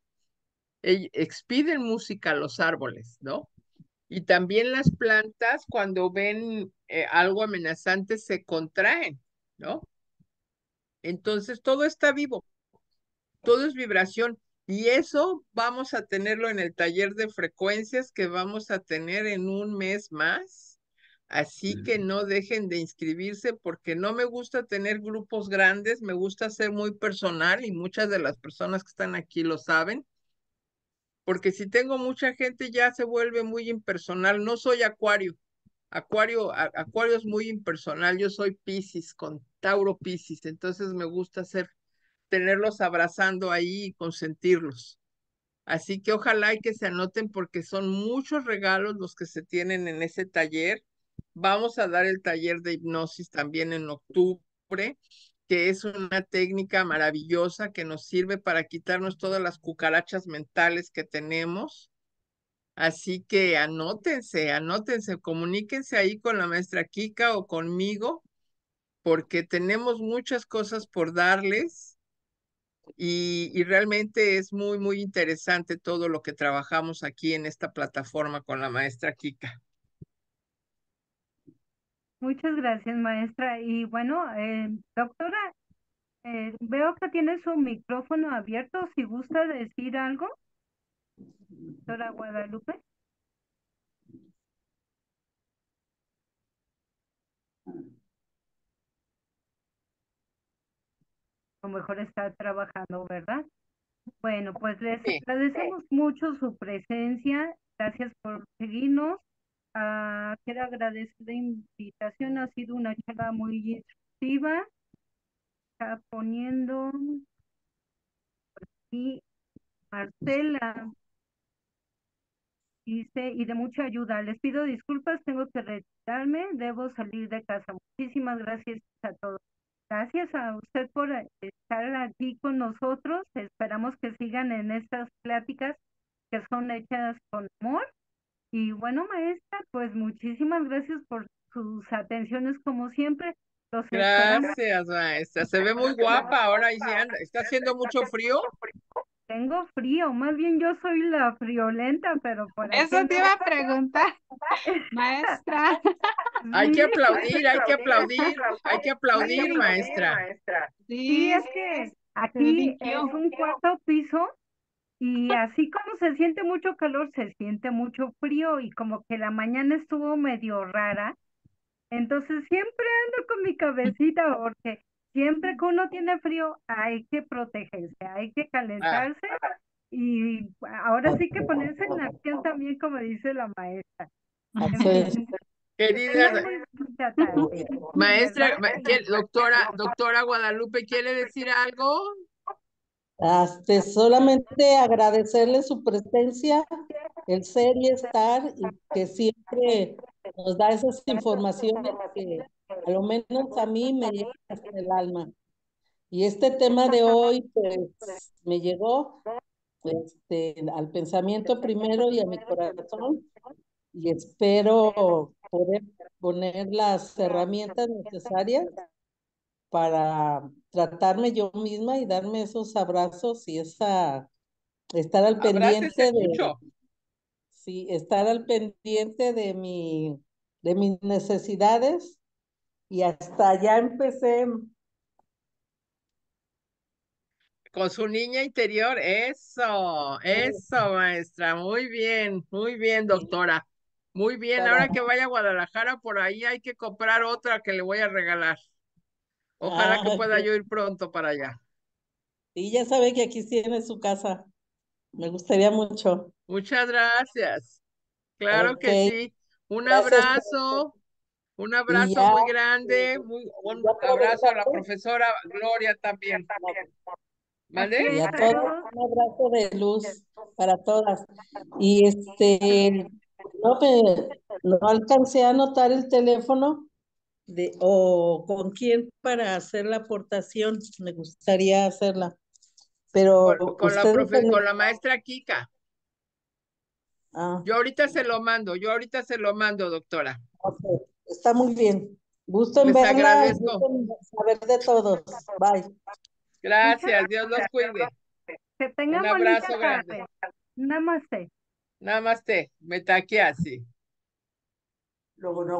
expiden música a los árboles, ¿no? Y también las plantas cuando ven algo amenazante se contraen, ¿no? Entonces todo está vivo, todo es vibración. Y eso vamos a tenerlo en el taller de frecuencias que vamos a tener en un mes más. Así que no dejen de inscribirse porque no me gusta tener grupos grandes, me gusta ser muy personal y muchas de las personas que están aquí lo saben, porque si tengo mucha gente ya se vuelve muy impersonal. No soy Acuario. Acuario es muy impersonal. Yo soy Piscis con Tauro Piscis, entonces me gusta tenerlos abrazando ahí y consentirlos. Así que ojalá y que se anoten porque son muchos regalos los que se tienen en ese taller. Vamos a dar el taller de hipnosis también en octubre, que es una técnica maravillosa que nos sirve para quitarnos todas las cucarachas mentales que tenemos. Así que anótense, anótense, comuníquense ahí con la maestra Kika o conmigo, porque tenemos muchas cosas por darles y realmente es muy, muy interesante todo lo que trabajamos aquí en esta plataforma con la maestra Kika. Muchas gracias, maestra. Y bueno, doctora, veo que tiene su micrófono abierto. Si gusta decir algo, doctora Guadalupe. mejor está trabajando, ¿verdad? Bueno, pues les Sí. agradecemos mucho su presencia. Gracias por seguirnos. Quiero agradecer la invitación. Ha sido una charla muy instructiva. Está poniendo y Marcela dice, y de mucha ayuda. Les pido disculpas, tengo que retirarme, debo salir de casa. Muchísimas gracias a todos. Gracias a usted por estar aquí con nosotros. Esperamos que sigan en estas pláticas que son hechas con amor. Y bueno, maestra, pues muchísimas gracias por sus atenciones como siempre. Los esperamos. Gracias, maestra. Se ve muy guapa ahora y sí anda. ¿Está haciendo mucho frío? Tengo frío, más bien yo soy la friolenta, pero por aquí Eso te iba a preguntar, maestra. Hay que sí, aplaudir, hay que aplaudir, hay que aplaudir, sí, maestra. sí, Sí, es que se ve aquí es limpio. un cuarto piso y así como se siente mucho calor, se siente mucho frío y como que la mañana estuvo medio rara. Entonces siempre ando con mi cabecita porque siempre que uno tiene frío hay que protegerse, hay que Ah, calentarse y ahora sí que ponerse en acción también como dice la maestra. En Pues, fin, que querida tengan muy bonita tarde. maestra, ¿Verdad? doctora Guadalupe, ¿quiere decir algo? solamente agradecerle su presencia, el ser y estar, y que siempre nos da esas informaciones que a lo menos a mí me llegan hasta el alma. Y este tema de hoy, pues, me llegó al pensamiento primero y a mi corazón, y espero poder poner las herramientas necesarias para tratarme yo misma y darme esos abrazos y estar al Abrácese pendiente de, mucho. sí, estar al pendiente de mis necesidades. Y hasta ya empecé. Con su niña interior, eso, maestra, muy bien, doctora, muy bien. Para, Ahora que vaya a Guadalajara, por ahí hay que comprar otra que le voy a regalar. Ojalá que pueda yo ir pronto para allá. y ya sabe que aquí tiene su casa. Me gustaría mucho. Muchas gracias. Claro Ok, que sí. gracias. Un Y abrazo ya, muy grande, un ya abrazo a la aprovechando, profesora Gloria también. Así ¿Mande? y es, a a todas todos. un abrazo de luz para todas. Y no, no alcancé a anotar el teléfono o con quién para hacer la aportación. Me gustaría hacerla. Pero ustedes Con la maestra Kika. ah, Yo ahorita se lo mando, doctora. ok, está muy bien. Gusto en Les verla y agradezco. gusto en saber de todos. Bye. Muchas Gracias, Dios los gracias. cuide. Que Un tengan bonita abrazo grande. tarde. Namaste. Namaste, me taquea así. Luego no.